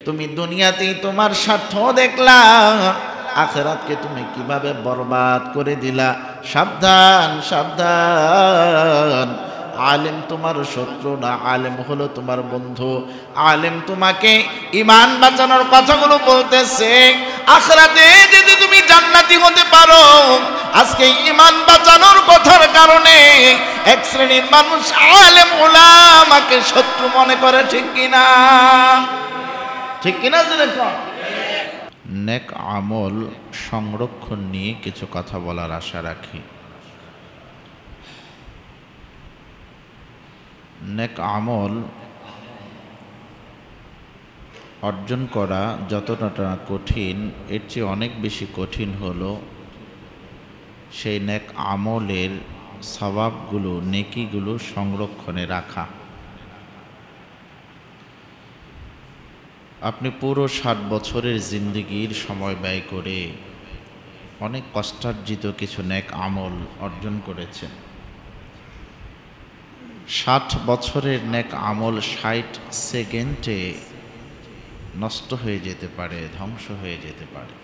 তুমি দুনিয়াতেই তোমার স্বার্থ দেখলা, আখিরাতকে তুমি কিভাবে বরবাদ করে দিলা। সাবধান সাবধান, আলেম তোমার শত্রু না, আলেম হলো তোমার বন্ধু। আলেম তোমাকে ঈমান বাঁচানোর কথাগুলো বলতেছে। আখিরাতে যদি তুমি জান্নাতি হতে পারো, আজকে ঈমান বাঁচানোর কথার কারণে এক শ্রেণীর মানুষ আলেম উলামাকে শত্রু মনে করে। ঠিক কিনা? ঠিক কিনা? নেক আমল সংরক্ষণ নিয়ে কিছু কথা বলার আশা রাখি। নেক আমল অর্জন করা যতটা কঠিন, এর চেয়ে অনেক বেশি কঠিন হলো সেই নেক আমলের সওয়াবগুলো, নেকিগুলো সংরক্ষণে রাখা। আপনি পুরো 60 বছরের জিন্দেগির সময় ব্যয় করে অনেক কষ্টার্জিত কিছু নেক আমল অর্জন করেছেন। 60 বছরের নেক আমল 60 সেকেন্ডে নষ্ট হয়ে যেতে পারে, ধ্বংস হয়ে যেতে পারে।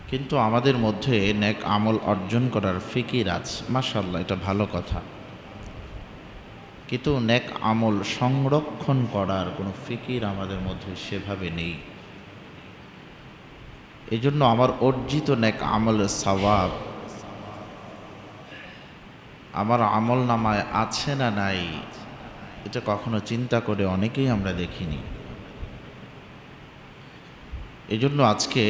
কিন্তু আমাদের মধ্যে নেক আমল অর্জন করার ফিকির আছে, মাশাআল্লাহ, এটা ভালো কথা। কিন্তু নেক আমল সংরক্ষণ করার কোনো ফিকির আমাদের মধ্যে সেভাবে নেই। এই জন্য আমার অর্জিত নেক আমলের সওয়াব আমার আমল নামায় আছে না নাই, এটা কখনো চিন্তা করে অনেকেই আমরা দেখিনি। এই জন্য আজকে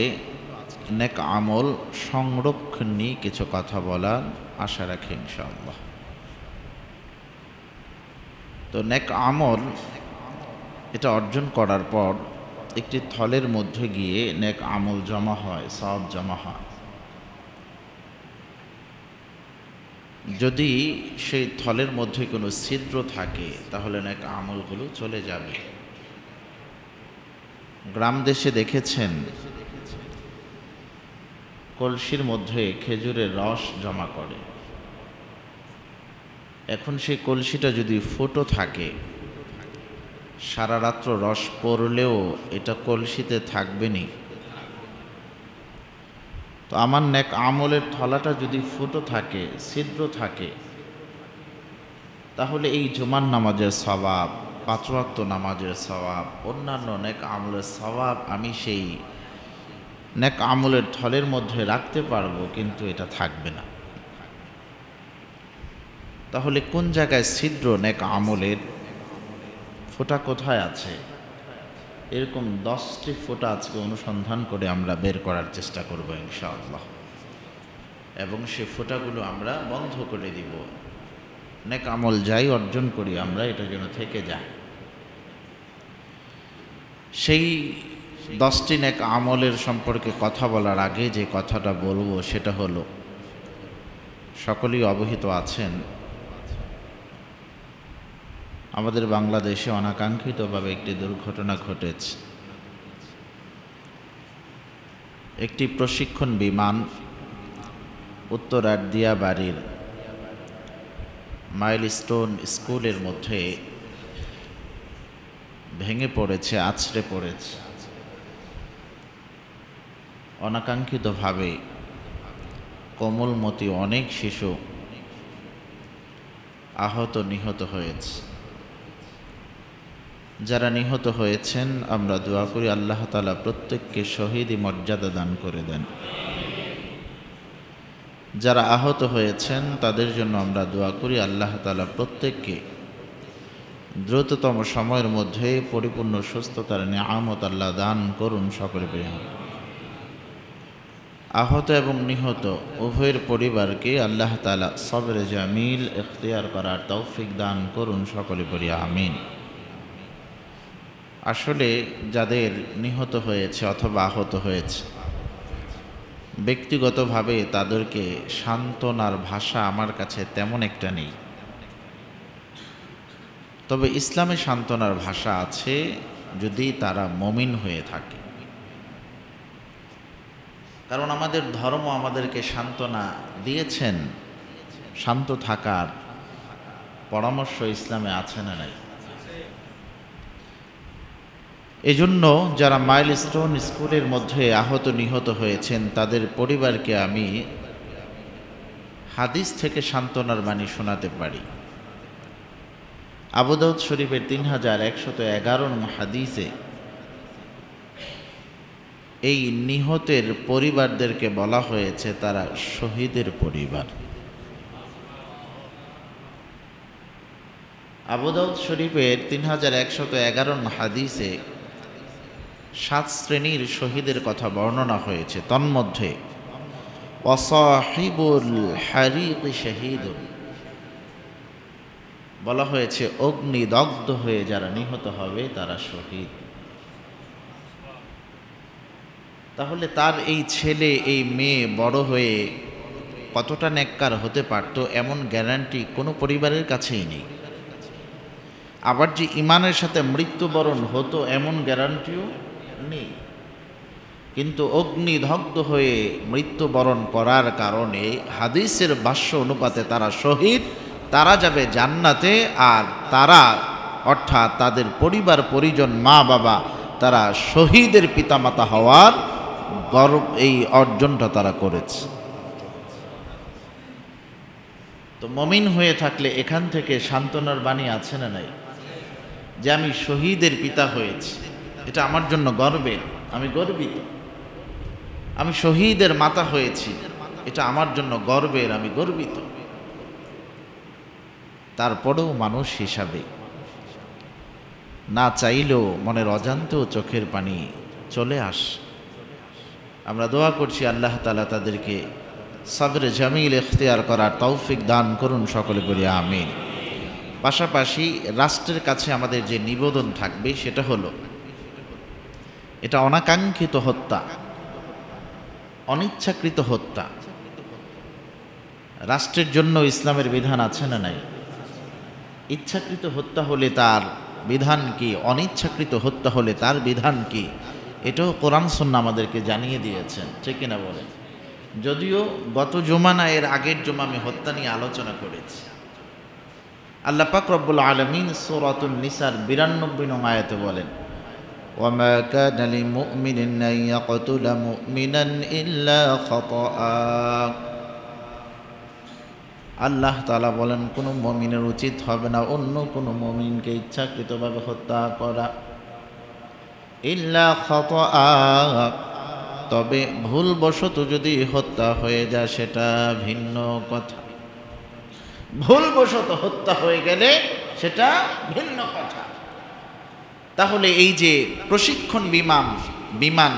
নেক আমল সংরক্ষণ নিয়ে কিছু কথা বলার আশা রাখি ইনশাআল্লাহ। তো নেক আমল এটা অর্জন করার পর একটি থলের মধ্যে গিয়ে নেক আমল জমা হয়, সওয়াব জমা হয়। যদি সেই থলের মধ্যে কোনো ছিদ্র থাকে তাহলে নেক আমলগুলো চলে যাবে। গ্রাম দেশে দেখেছেন কলসির মধ্যে খেজুরের রস জমা করে। এখন সেই কলসিটা যদি ফুটো থাকে, সারা রাত্র রস পড়লেও এটা কলসিতে থাকবে নি। তো আমার নেক আমলের থলাটা যদি ফুটো থাকে, ছিদ্র থাকে, তাহলে এই জুমার নামাজের সওয়াব, 5 ওয়াক্ত নামাজের সওয়াব, অন্যান্য নেক আমলের সওয়াব আমি সেই নেক আমলের থলের মধ্যে রাখতে পারবো, কিন্তু এটা থাকবে না। তাহলে কোন জায়গায় ছিদ্র নেক আমলের, ফোঁটা কোথায় আছে? এরকম 10টি ফোঁটা আজকে অনুসন্ধান করে আমরা বের করার চেষ্টা করব ইনশাআল্লাহ, এবং সে ফোঁটাগুলো আমরা বন্ধ করে দিব। নেক আমল যাই অর্জন করি আমরা, এটা যেন থেকে যায়। সেই 10টি নেক আমলের সম্পর্কে কথা বলার আগে যে কথাটা বলবো সেটা হলো, সকলেই অবহিত আছেন আমাদের বাংলাদেশে অনাকাঙ্ক্ষিতভাবে একটি দুর্ঘটনা ঘটেছে। একটি প্রশিক্ষণ বিমান উত্তরার দিয়াবাড়ির মাইলস্টোন স্কুলের মধ্যে ভেঙে পড়েছে, আছড়ে পড়েছে। অনাকাঙ্ক্ষিতভাবে কোমলমতি অনেক শিশু আহত নিহত হয়েছে। যারা নিহত হয়েছেন আমরা দোয়া করি আল্লাহ তাআলা প্রত্যেককে শহীদি মর্যাদা দান করে দেন। যারা আহত হয়েছেন তাদের জন্য আমরা দোয়া করি আল্লাহ তাআলা প্রত্যেককে দ্রুততম সময়ের মধ্যে পরিপূর্ণ সুস্থতার নিয়ামত আল্লাহ দান করুন। সকলে প্রিয় আহত এবং নিহত উভয়ের পরিবারকে আল্লাহ তাআলা সবরে জামিল ইখতিয়ার করার তৌফিক দান করুন। সকলে পড়ি আমিন। আসলে যাদের নিহত হয়েছে অথবা আহত হয়েছে, ব্যক্তিগতভাবে তাদেরকে সান্ত্বনার ভাষা আমার কাছে তেমন একটা নেই। তবে ইসলামে সান্ত্বনার ভাষা আছে যদি তারা মুমিন হয়ে থাকে। কারণ আমাদের ধর্ম আমাদেরকে সান্ত্বনা দিয়েছেন, শান্ত থাকার পরামর্শ ইসলামে আছে না নাই? এজন্য যারা মাইলস্টোন স্কুলের মধ্যে আহত নিহত হয়েছেন তাদের পরিবারকে আমি হাদিস থেকে সান্ত্বনার বাণী শোনাতে পারি। আবু দাউদ শরীফের 3111 নং হাদিসে এই নিহতের পরিবারদেরকে বলা হয়েছে তারা শহীদের পরিবার। আবু দাউদ শরীফের 3111 নং হাদিসে 7 শ্রেণীর শহীদের কথা বর্ণনা হয়েছে। তন্মধ্যে ওয়াসাহিবুল হারিক শাহীদুন বলা হয়েছে অগ্নিদগ্ধ হয়ে যারা নিহত হবে তারা শহীদ। তাহলে তার এই ছেলে এই মেয়ে বড় হয়ে কতটা নেককার হতে পারত এমন গ্যারান্টি কোনো পরিবারের কাছেই নেই। আবার যে ইমানের সাথে মৃত্যুবরণ হতো এমন গ্যারান্টিও নেই। কিন্তু অগ্নিদগ্ধ হয়ে মৃত্যুবরণ করার কারণে হাদিসের ভাষ্য অনুপাতে তারা শহীদ, তারা যাবে জান্নাতে। আর তারা অর্থাৎ তাদের পরিবার পরিজন মা বাবা তারা শহীদের পিতামাতা হওয়ার গর্ব এই অর্জনটা তারা করেছে। তো মুমিন হয়ে থাকলে এখান থেকে সান্ত্বনার বাণী আছে না নাই? যে আমি শহীদের পিতা হয়েছি, এটা আমার জন্য গর্বের, আমি গর্বিত। আমি শহীদের মাতা হয়েছি, এটা আমার জন্য গর্বের, আমি গর্বিত। তারপরেও মানুষ হিসাবে না চাইলেও মনের অজান্তেও চোখের পানি চলে আসে। আমরা দোয়া করছি আল্লাহ তাআলা তাদেরকে সবরে জামিল ইখতিয়ার করার তৌফিক দান করুন, সকলে বলি আমিন। পাশাপাশি রাষ্ট্রের কাছে আমাদের যে নিবেদন থাকবে সেটা হলো, এটা অনাকাঙ্ক্ষিত হত্যা, অনিচ্ছাকৃত হত্যা। রাষ্ট্রের জন্য ইসলামের বিধান আছে না নাই? ইচ্ছাকৃত হত্যা হলে তার বিধান কি, অনিচ্ছাকৃত হত্যা হলে তার বিধান কি, এটাও কোরআন সুন্নাহ আমাদেরকে জানিয়ে দিয়েছেন, ঠিক কিনা বলেন? যদিও গত জুমা না এর আগের জুমা আমি হত্যা নিয়ে আলোচনা করেছি। আল্লাহ পাক রব্বুল আলামিন সূরাতুন নিসার 92 নং আয়াতে বলেন, ওয়ামা কানা লিমুমিনিন আন ইয়াকতুলা মুমিনান ইল্লা খাতাআ। আল্লাহ তাআলা বলেন কোনো মুমিনের উচিত হবে না অন্য কোনো মুমিনকে ইচ্ছাকৃতভাবে হত্যা করা, ইল্লা খাতাআ, তবে ভুলবশত যদি হত্যা হয়ে যায় সেটা ভিন্ন কথা। ভুলবশত হত্যা হয়ে গেলে সেটা ভিন্ন কথা। তাহলে এই যে প্রশিক্ষণ বিমান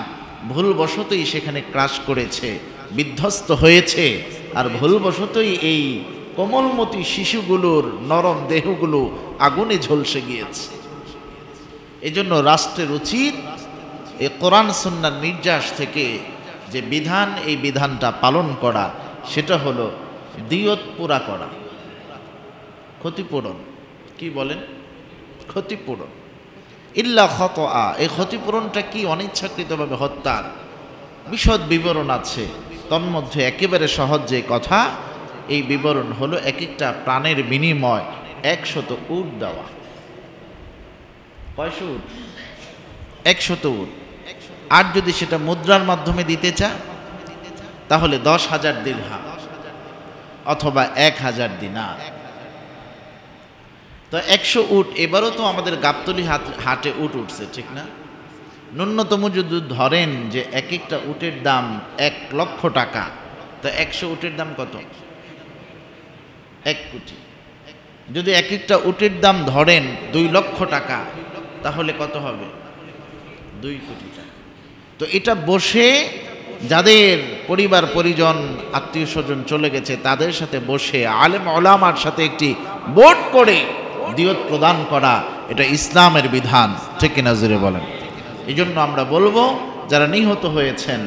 ভুলবশতই সেখানে ক্রাশ করেছে, বিধ্বস্ত হয়েছে, আর ভুলবশতই এই কোমলমতি শিশুগুলোর নরম দেহগুলো আগুনে ঝলসে গিয়েছে। এজন্য রাষ্ট্রের উচিত এই কোরআন সুন্নাহর নির্যাস থেকে যে বিধান, এই বিধানটা পালন করা, সেটা হলো দিয়ত পুরা করা, ক্ষতিপূরণ। কি বলেন? ক্ষতিপূরণ। ইল্লা খাতাআ, এই ক্ষতিপূরণটা কি? অনিচ্ছাকৃতভাবে হত্যার বিশদ বিবরণ আছে। তন্মধ্যে একেবারে সহজ যে কথা, এই বিবরণ হলো এক একটা প্রাণের বিনিময় 100 উট দেওয়া। কয়শো উট? 100 উট। আর যদি সেটা মুদ্রার মাধ্যমে দিতে চায় তাহলে 10,000 দিরহাম অথবা 1,000 দিনার। তো 100 উট, এবারও তো আমাদের গাবতলী হাটে উট উঠছে, ঠিক না? ন্যূনতম যদি ধরেন যে এক একটা উটের দাম 1 লক্ষ টাকা, তো 100 উটের দাম কত? 1 কোটি। যদি এক একটা উটের দাম ধরেন 2 লক্ষ টাকা, তাহলে কত হবে? 2 কোটি টাকা। তো এটা বসে যাদের পরিবার পরিজন আত্মীয় স্বজন চলে গেছে তাদের সাথে বসে আলেম ওলামার সাথে একটি বোর্ড করে দিয়ত প্রদান করা, এটা ইসলামের বিধান, ঠিক কিনা জোরে বলেন? এই জন্য আমরা বলবো যারা নিহত হয়েছেন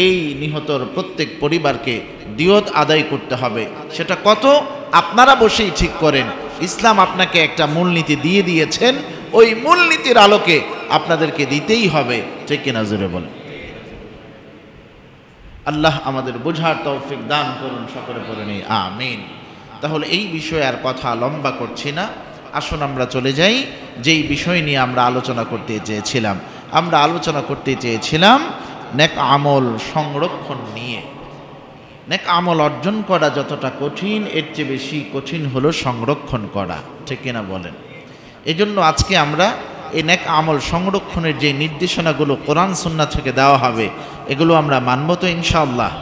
এই নিহতর প্রত্যেক পরিবারকে দিয়ত আদায় করতে হবে। সেটা কত আপনারা বসেই ঠিক করেন। ইসলাম আপনাকে একটা মূলনীতি দিয়ে দিয়েছেন, ওই মূলনীতির আলোকে আপনাদেরকে দিতেই হবে, ঠিক কিনা জোরে বলেন? আল্লাহ আমাদের বোঝার তৌফিক দান করুন, সকলে পড়ে নিই আমিন। তাহলে এই বিষয়ে আর কথা লম্বা করছি না, আসুন আমরা চলে যাই যেই বিষয় নিয়ে আমরা আলোচনা করতে চেয়েছিলাম। আমরা আলোচনা করতে চেয়েছিলাম নেক আমল সংরক্ষণ নিয়ে। নেক আমল অর্জন করা যতটা কঠিন, এর চেয়ে বেশি কঠিন হলো সংরক্ষণ করা, ঠিক কিনা বলেন? এই জন্য আজকে আমরা এই নেক আমল সংরক্ষণের যে নির্দেশনাগুলো কোরআন সুন্নাহ থেকে দেওয়া হবে, এগুলো আমরা মানব তো ইনশাআল্লাহ?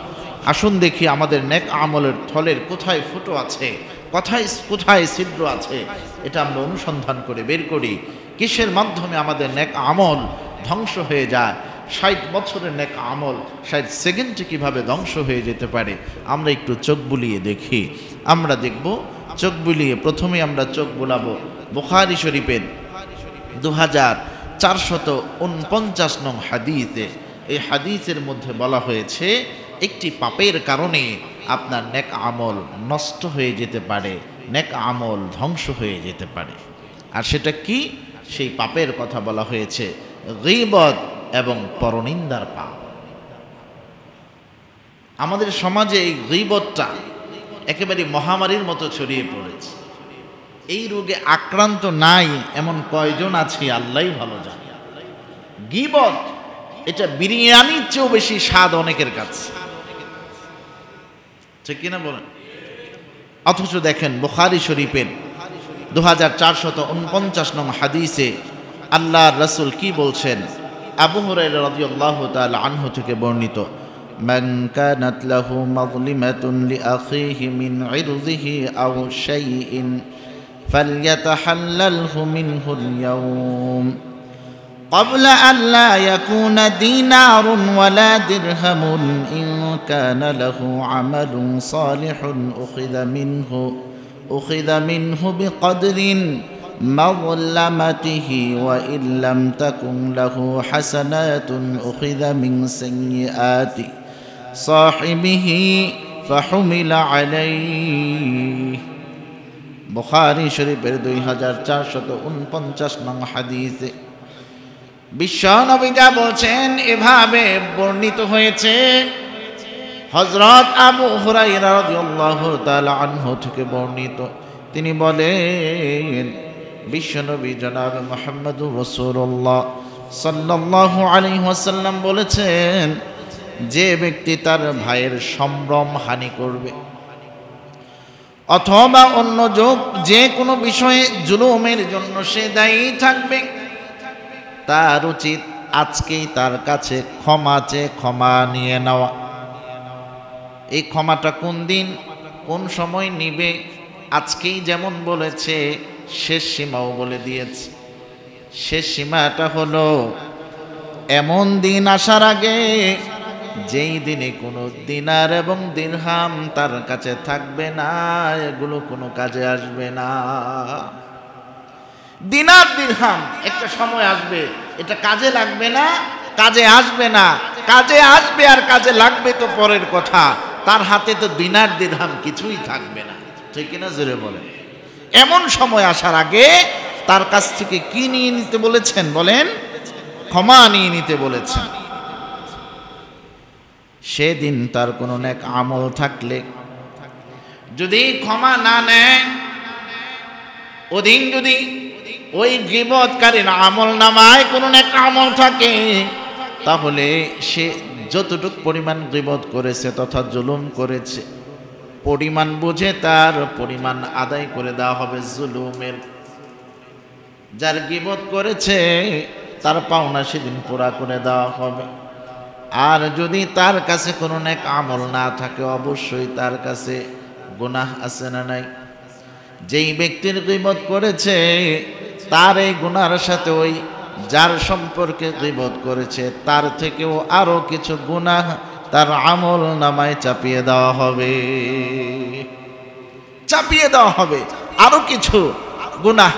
আসুন দেখি আমাদের নেক আমলের থলের কোথায় ফুটো আছে, কোথায় ছিদ্র আছে, এটা আমরা অনুসন্ধান করে বের করি। কিসের মাধ্যমে আমাদের নেক আমল ধ্বংস হয়ে যায়? 60 বছরের নেক আমল 60 সেকেন্ডে কীভাবে ধ্বংস হয়ে যেতে পারে, আমরা একটু চোখ বুলিয়ে দেখি। আমরা দেখব চোখ বুলিয়ে, প্রথমে আমরা চোখ বুলাবো বুখারী শরীফের 2449 নং হাদিসে। এই হাদিসের মধ্যে বলা হয়েছে একটি পাপের কারণে আপনার নেক আমল নষ্ট হয়ে যেতে পারে, নেক আমল ধ্বংস হয়ে যেতে পারে। আর সেটা কি? সেই পাপের কথা বলা হয়েছে গীবত এবং পরনিন্দার পাপ। আমাদের সমাজে এই গীবতটা একেবারে মহামারীর মতো ছড়িয়ে পড়েছে। এই রোগে আক্রান্ত নাই এমন কয়জন আছে আল্লাহই ভালো জানে। গীবত এটা বিরিয়ানির চেয়েও বেশি স্বাদ অনেকের কাছে, ঠিক কিনা বলেন? অথচ দেখেন বুখারী শরীফের 2449 নং হাদিসে আল্লাহর রাসূল কি বলছেন? আবু হুরায়রা রাদিয়াল্লাহু তাআলা আনহু থেকে বর্ণিত, মান কানাত লাহু মাজলিমাতুন লিআখিহি মিন ইরদিহি আও শাইইন ফালইয়াতাহাল্লালহু মিনহুল ইয়াওম قبل أن لا يكون دينار ولا درهم إن كان له عمل صالح أخذ منه بقدر مظلمته وإن لم تكن له حسنات أخذ من سيئات صاحبه فحمل عليه। বুখারী শরীফের 2449 নং হাদিসে বিশ্বনবী যা বলছেন এভাবে বর্ণিত হয়েছে। হযরত আবু হুরায়রা রাদিয়াল্লাহু তাআলা আনহু থেকে বর্ণিত, তিনি বলেন বিশ্বনবী জনাব মুহাম্মদুর রাসূলুল্লাহ সাল্লাল্লাহু আলাইহি ওয়াসাল্লাম বলেছেন, যে ব্যক্তি তার ভাইয়ের সম্ভ্রম হানি করবে অথবা অন্য যে কোনো বিষয়ে জুলুমের জন্য সে দায়ী থাকবে, তার উচিত আজকেই তার কাছে ক্ষমা নিয়ে নেওয়া। এই ক্ষমাটা কোন দিন কোন সময় নিবে? আজকেই যেমন বলেছে, শেষ সীমাও বলে দিয়েছে। শেষ সীমাটা হলো এমন দিন আসার আগে যেই দিনে কোনো দিনার এবং দিরহাম তার কাছে থাকবে না, এগুলো কোনো কাজে আসবে না। দিনার দিরহাম একটা সময় আসবে, এটা কাজে লাগবে না, কাজে আসবে না। কাজে আসবে আর কাজে লাগবে তো পরের কথা, তার হাতে তো দিনার দিরহাম কিছুই থাকবে না, ঠিক কিনা জোরে বলেন? এমন সময় আসার আগে তার কাছ থেকে কি নিয়ে নিতে বলেছেন? বলেন, ক্ষমা নিয়ে নিতে বলেছেন। সেদিন তার কোনো নেক আমল থাকলে যদি ক্ষমা না নেয়, ওদিন যদি ওই গীবতকারীর আমল নামায় কোনো নেক আমল থাকে, তাহলে সে যতটুক পরিমাণ গীবত করেছে তথা জুলুম করেছে, পরিমাণ বুঝে তার পরিমাণ আদায় করে দেওয়া হবে জুলুমের। যার গীবত করেছে তার পাওনা সেদিন পুরা করে দেওয়া হবে। আর যদি তার কাছে কোনো নেক আমল না থাকে, অবশ্যই তার কাছে গুনাহ আছে না নাই? যেই ব্যক্তির গীবত করেছে তার এই গুনার সাথে ওই যার সম্পর্কে গীবত করেছে তার থেকেও আরো কিছু গুনাহ তার আমল নামায় চাপিয়ে দেওয়া হবে, আরো কিছু গুনাহ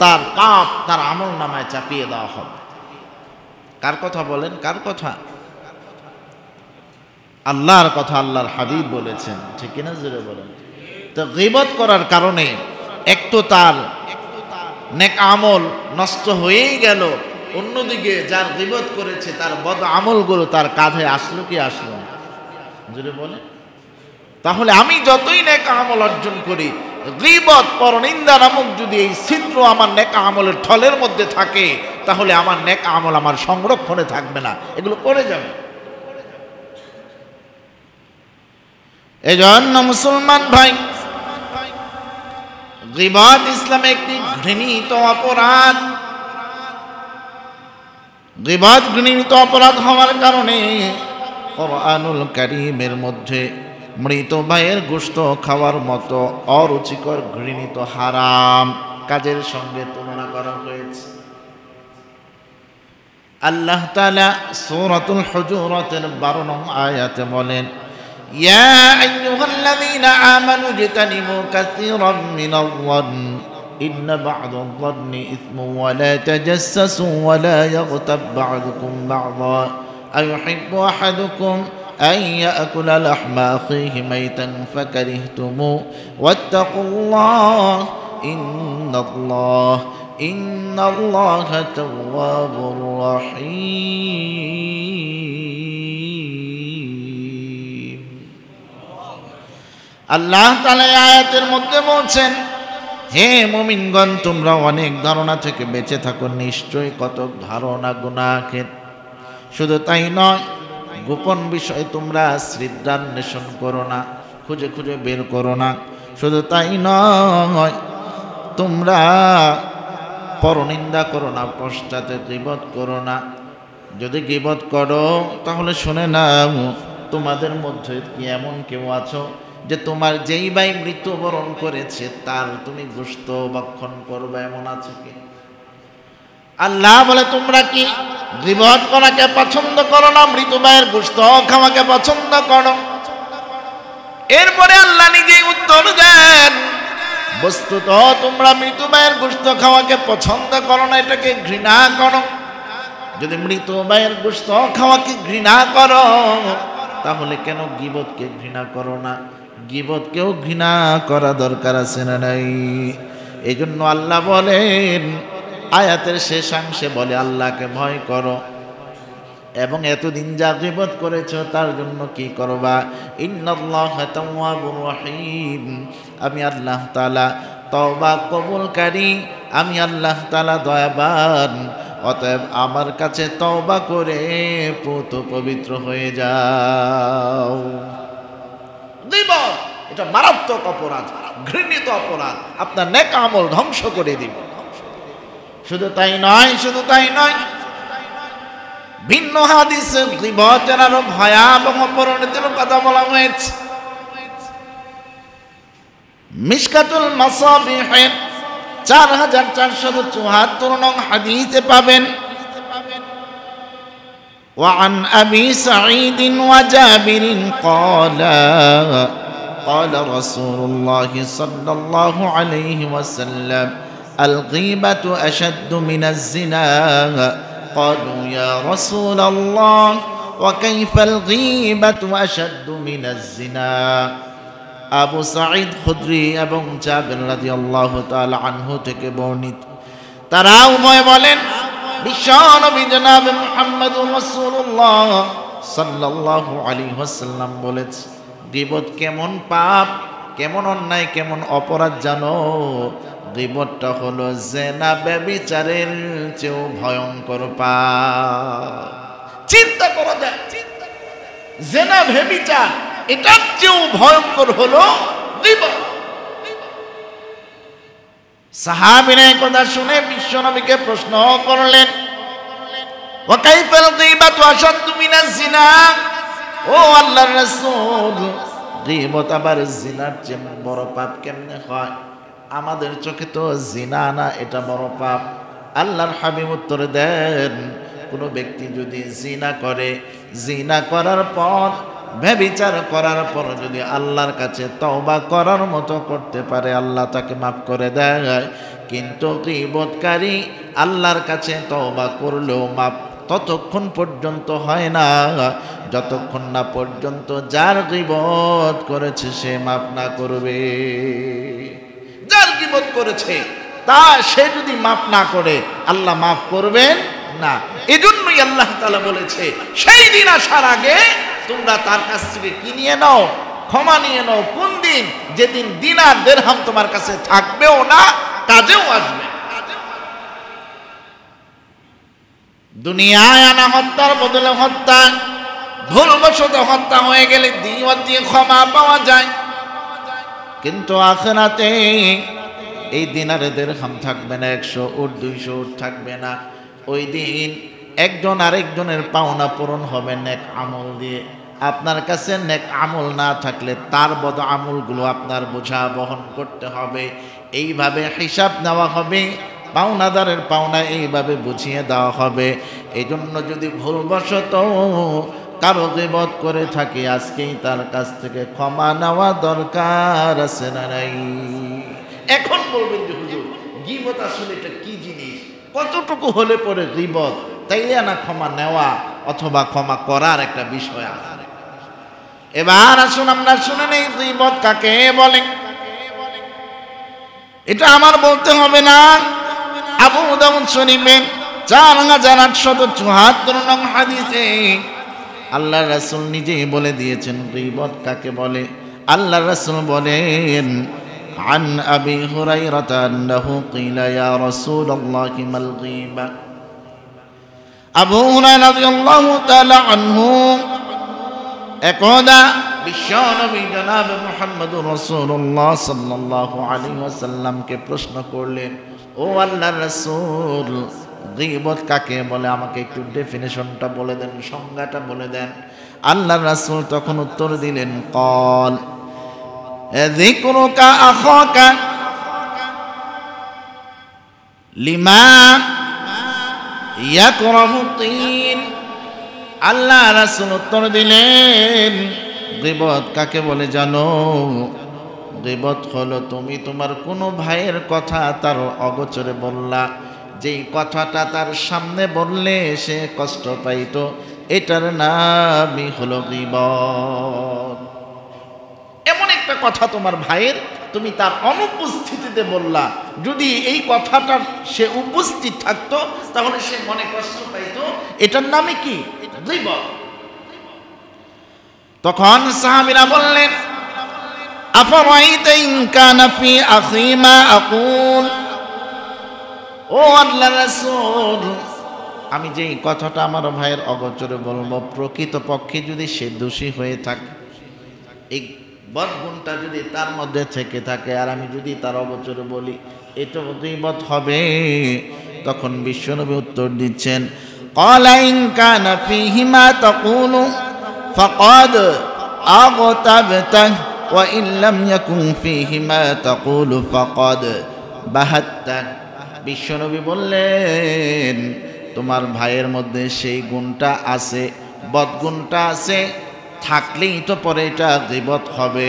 তার পাপ তার আমল নামায় চাপিয়ে দেওয়া হবে। কার কথা বলেন? কার কথা? আল্লাহর কথা, আল্লাহর হাবিব বলেছেন, ঠিক কিনা জোরে বলেন? তো গীবত করার কারণে এক তো তার নেক আমল নষ্ট হয়েই গেল, অন্যদিকে যার গীবত করেছে তার বদ আমলগুলো তার কাঁধে আসলো কি আসলো না? জোরে বলেন। তাহলে আমি যতই নেক আমল অর্জন করি, গীবত পরনিন্দা নামক যদি এই ছিদ্র আমার নেক আমলের থলের মধ্যে থাকে, তাহলে আমার নেক আমল আমার সংরক্ষণে থাকবে না, এগুলো পড়ে যাবে। এজন্য মুসলমান ভাই, গীবত ইসলামে একটি ঘৃণিত অপরাধ। গীবত ঘৃণিত অপরাধ হওয়ার কারণে কুরআনুল কারীমের মধ্যে মৃত ভাইয়ের গোশত খাওয়ার মতো অরুচিকর ঘৃণিত হারাম কাজের সঙ্গে তুলনা করা হয়েছে। আল্লাহ তাআলা সূরাতুল হুজুরাতের 12 নং আয়াতে বলেন, ইয়া আইয়ুহাল্লাযীনা আমানু ইজতানিবু কাসীরাম মিনাল-যন্ন ইন্না বা'দাল-যন্নি ইসমুন ওয়া লা তাজাসসাসু ওয়া লা ইয়াগতাব বা'দুকুম বা'দা আইয়ুহিব্বু আহাদুকুম أن يأكل لحم أخيه ميتا فكرهتموه واتقوا الله إن الله تواب رحيم। আল্লাহ তাআলা আয়াতের মধ্যে বলছেন, হে মুমিনগণ, তোমরা অনেক ধারণা থেকে বেঁচে থাকো, নিশ্চয়ই কত ধারণা গুনাহের। শুধু তাই নয়, গোপন বিষয় তোমরা শ্রদ্ধান্বেষণ করো না, খুঁজে খুঁজে বের করো না। শুধু তাই নয়, তোমরা পরনিন্দা করো না, পশ্চাতে গীবত করো না। যদি গীবত করো তাহলে শুনে নাও, তোমাদের মধ্যে কি এমন কেউ আছো যে তোমার যেই ভাই মৃত্যুবরণ করেছে তার তুমি গোশত ভক্ষণ করবে, এমন আছে কি? আল্লাহ বলে, তোমরা কি গীবত করাকে পছন্দ করো না, মৃত ভাইয়ের গোশত খাওয়াকে পছন্দ করো? এরপরে আল্লাহ নিজেই উত্তর দেন, বস্তুত তোমরা মৃত ভাইয়ের গোশত খাওয়াকে পছন্দ করো না, এটাকে ঘৃণা করো। যদি মৃত ভাইয়ের গোশত খাওয়াকে ঘৃণা করো, তাহলে কেন গীবতকে ঘৃণা করো না? গীবতকেও ঘৃণা করা দরকার আছে না নাই? এই জন্য আল্লাহ বলেন, আয়াতের শেষাংশে বলে, আল্লাহকে ভয় করো এবং এতদিন যা গীবত করেছো তার জন্য কি করবা? ইন্নাল্লাহা তাওয়াবুর রহিম, আমি আল্লাহ তাআলা তওবা কবুলকারী, আমি আল্লাহ তাআলা দয়াবান। অতএব আমার কাছে তওবা করে পুত পবিত্র হয়ে যাও। গীবত এটা মারাত্মক অপরাধ, ঘৃণিত অপরাধ, আপনার নেক আমল ধ্বংস করে দিবে। শুধু তাই নয়, ভিন্ন হাদিসে গীবতের আরো ভয়াবহ পরিণতির কথা বলা হয়েছে। মিশকাতুল মাসাবিহ 4474 নং হাদিসে পাবেন, وعن أبي سعيد وجابر قال رسول الله صلى الله عليه وسلم الغيبة أشد من الزنا قالوا يا رسول الله وكيف الغيبة أشد من الزنا আবু সাঈদ খুদরি এবং জাবির রাদিয়াল্লাহু তাআলা আনহু থেকে বর্ণিত, তারা উভয় বলেন, বিশ্বনবী জনাব মুহাম্মদুর রাসূলুল্লাহ সাল্লাল্লাহু আলাইহি ওয়াসাল্লাম বলেছে, গীবত কেমন পাপ, কেমন অন্যায়, কেমন অপরাধ জানো? গীবতটা হলো জিনা ব্যভিচারের চেয়েও ভয়ঙ্কর পাপ। চিন্তা করা যায়, জিনা ব্যভিচার এটার চেয়েও ভয়ঙ্কর হলো গীবত। সাহাবীরা এই কথা শুনে বিশ্বনবীকে প্রশ্ন করলেন, ওয়া কাইফাল গীবাতু আশাদ্দু মিনাজ জিনা, ও আল্লাহর রাসূল, গীবত আবার জিনার চেয়ে বড় পাপ কেমনে হয়? আমাদের চোখে তো জিনা না, এটা বড় পাপ। আল্লাহর হাবিব উত্তর দেন, কোনো ব্যক্তি যদি জিনা করে, জিনা করার পর, ব্যভিচার করার পর যদি আল্লাহর কাছে তওবা করার মতো করতে পারে, আল্লাহ তাকে মাফ করে দেয়। কিন্তু গীবতকারী আল্লাহর কাছে তওবা করলেও মাফ ততক্ষণ পর্যন্ত হয় না যতক্ষণ না পর্যন্ত যার গীবত করেছে সে মাফ না করবে। যার গীবত করেছে তা সে যদি মাফ না করে, আল্লাহ মাফ করবেন না। এজন্যই আল্লাহ তাআলা বলেছে, সেই দিন আসার আগে তোমরা তার কাছ থেকে কি নিয়ে নাও? ক্ষমা নিয়ে নাও। কোন দিন? যেদিন দিনার দিরহাম তোমার কাছে থাকবেও না, কাজেও আসবে। দুনিয়ায় আনা হত্যার বদলে হত্যা, ভুলবশত হত্যা হয়ে গেলে দিওয়াত দিয়ে ক্ষমা পাওয়া যায়, কিন্তু আখিরাতে এই দিনারে দিরহাম থাকবে না, 100 উট 200 উট থাকবে না। ওই দিন একজন আরেকজনের পাওনা পূরণ হবে নেক আমল দিয়ে। আপনার কাছে নেক আমল না থাকলে তার বদ আমলগুলো আপনার বোঝা বহন করতে হবে। এইভাবে হিসাব নেওয়া হবে, পাওনাদারের পাওনা এইভাবে বুঝিয়ে দেওয়া হবে। এই জন্য যদি ভুলবশত কারো গীবত করে থাকি, আজকেই তার কাছ থেকে ক্ষমা নেওয়া দরকার আছে না নাই? এখন বলবেন যে হুজুর, গীবত আসলে এটা কি জিনিস, কতটুকু হলে পরে গীবত, তাইলে না ক্ষমা নেওয়া অথবা ক্ষমা করার একটা বিষয় আছে। এবার আসুন আমরা শুনে নেই গীবত কাকে বলে। এটা আমার বলতে হবে না। আবু দাউদ শরীফের 4874 নং হাদিসে আল্লাহ রাসূল নিজেই বলে দিয়েছেন গীবত কাকে বলে। আল্লাহ রাসূল বলেন, عن أبي هريرة أنه قيل يا رسول الله ما الغيبة। আবু হুরায়রা রাদিয়াল্লাহু তাআলা আনহু একদা বিশ্বনবী জনাব মুহাম্মদুর রাসূলুল্লাহ সাল্লাল্লাহু আলাইহি ওয়াসাল্লামকে প্রশ্ন করলেন, ও আল্লাহর রাসূল, গীবত কাকে বলে? আমাকে একটু ডেফিনিশনটা বলে দেন, সংজ্ঞাটা বলে দেন। আল্লাহর রাসূল তখন উত্তর দিলেন, قال ذكرك أخاك لما يكره الطين। আল্লাহ রাসূল উত্তর দিলেন, গীবত কাকে বলে জানো? গীবত হলো তুমি তোমার কোনো ভাইয়ের কথা তার অগোচরে বললা, যেই কথাটা তার সামনে বললে সে কষ্ট পাইতো, এটার নামই হলো গীবত। এমন একটা কথা তোমার ভাইয়ের, তুমি তার অনুপস্থিতিতে বললা, যদি এই কথাটা সে উপস্থিত থাকতো তাহলে সে মনে কষ্ট পাইতো, এটার নামে কি? গীবত। তখন সাহাবীরা বললেন, আফরাইতা ইন কানা ফি আখি মা আকুল। ও আল্লাহর রাসূল, আমি যেই কথাটা আমার ভাইয়ের অগোচরে বলবো, প্রকৃতপক্ষে যদি সে দোষী হয়ে থাকে, এই বদগুণটা যদি তার মধ্যে থেকে থাকে, আর আমি যদি তার অগোচরে বলি, এটা গীবত হবে। তখন বিশ্বনবী উত্তর দিচ্ছেন, ক্বালা ইন কানা ফীহি মা তাকুলু ফাকাদ আগতাবতা ওয়া ইন লাম ইয়াকুন ফীহি মা তাকুলু ফাকাদ বাহাত্তা। বিশ্বনবী বললেন, তোমার ভাইয়ের মধ্যে সেই গুণটা আছে, বদগুণটা আছে, থাকলেই তো পরে এটা গীবত হবে।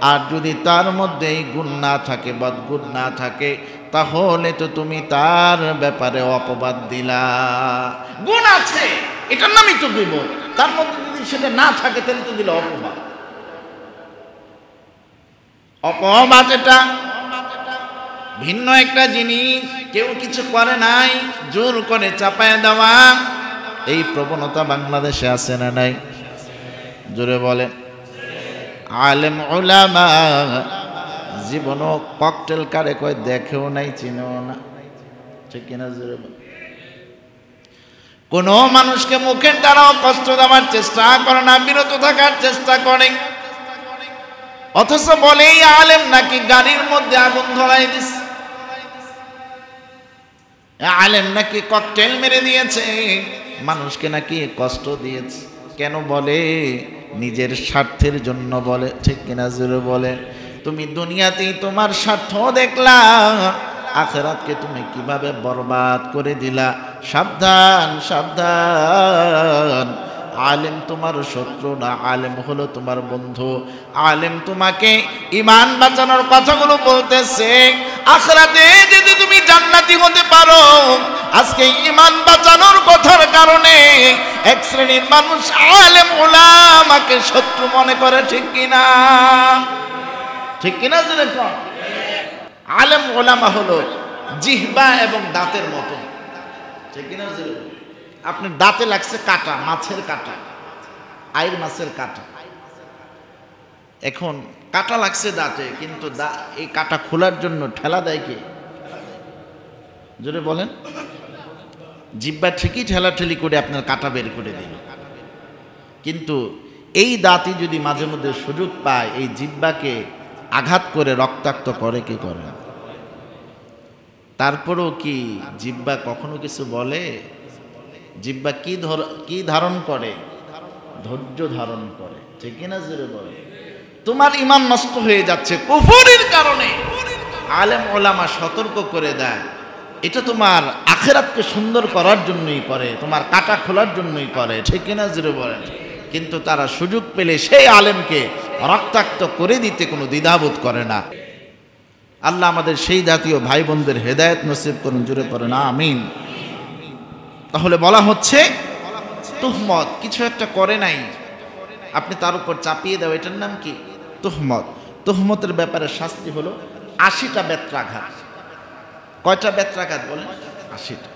আর যদি তার মধ্যে এই গুণ না থাকে, বদগুণ না থাকে, তাহলে তো তুমি তার ব্যাপারে অপবাদ দিলা। গুণ আছে, এটার নামই তো গীবত, তার মধ্যে যদি সেটা না থাকে তাহলে তো দিল অপবাদ। অপবাদ এটা ভিন্ন একটা জিনিস, কেউ কিছু করে নাই, জোর করে চাপায় দেওয়া, এই প্রবণতা বাংলাদেশে আছে না নাই? জোরে বলে। আলেম উলামা জীবনও ককটেল কারে কয় দেখেও নাই, চিনেও না, ঠিক কিনা? জোরে বলে। কোন মানুষকে মুখের দ্বারাও কষ্ট দেওয়ার চেষ্টা করে না, বিরত থাকার চেষ্টা করে, অথচ বলে এই আলেম নাকি গাড়ির মধ্যে আগুন ধরাই দিছে, আলেম নাকি ককটেল মেরে দিয়েছে, মানুষকে নাকি কষ্ট দিয়েছে। কেন বলে? নিজের স্বার্থের জন্য বলে, ঠিক কিনা? জোরে বলে। তুমি দুনিয়াতেই তোমার স্বার্থ দেখলা, আখিরাতকে তুমি কিভাবে বরবাদ করে দিলা। সাবধান সাবধান, আলেম তোমার শত্রু না, আলেম হলো তোমার বন্ধু। আলেম তোমাকে ঈমান বাঁচানোর কথাগুলো বলতেছে, আখিরাতে যদি তুমি জান্নাতি হতে পারো, আজকে ঈমান বাঁচানোর কথার কারণে এক শ্রেণীর মানুষ আলেম উলামাকে শত্রু মনে করে, ঠিক কিনা? ঠিক কিনা? আলেম উলামা হলো জিহ্বা এবং দাঁতের মতো, ঠিক কিনা? আপনার দাঁতে লাগছে কাঁটা, মাছের কাঁটা, আইর মাছের কাঁটা, এখন কাটা লাগছে দাঁতে, কিন্তু এই কাটা খোলার জন্য ঠেলা দেয় কে? জোরে বলেন। জিহ্বা ঠিকই ঠেলাঠেলি করে আপনার কাটা বের করে দিল, কিন্তু এই দাঁতই যদি মাঝে মধ্যে সুযোগ পায় এই জিহ্বাকে আঘাত করে রক্তাক্ত করে কি করে? তারপরেও কি জিহ্বা কখনো কিছু বলে? জিহ্বা কি ধারণ করে? ধৈর্য ধারণ করে, ঠিক কিনা জোরে বলে? তোমার ঈমান নষ্ট হয়ে যাচ্ছে কুফরের কারণে, আলেম ওলামা সতর্ক করে দেয় এটা তোমার আখিরাতকে সুন্দর করার জন্যই করে, তোমার কাটা খোলার জন্যই করে, ঠিক কিনা জোরে বলেন। কিন্তু তারা সুযোগ পেলে সেই আলেমকে রক্তাক্ত করে দিতে কোনো দ্বিধাবোধ করে না। আল্লাহ আমাদের সেই জাতীয় ভাই বোনদের হেদায়েত নসিব করুন, জোরে পড়েন আমিন। তাহলে বলা হচ্ছে তুহমত, কিছু একটা করে নাই আপনি তার উপর চাপিয়ে দাও, এটার নাম কি? তুহমত। তুহমতের ব্যাপারে শাস্তি হলো 80টা বেত্রাঘাত। কয়টা বেত্রাঘাত বলেন? 80টা।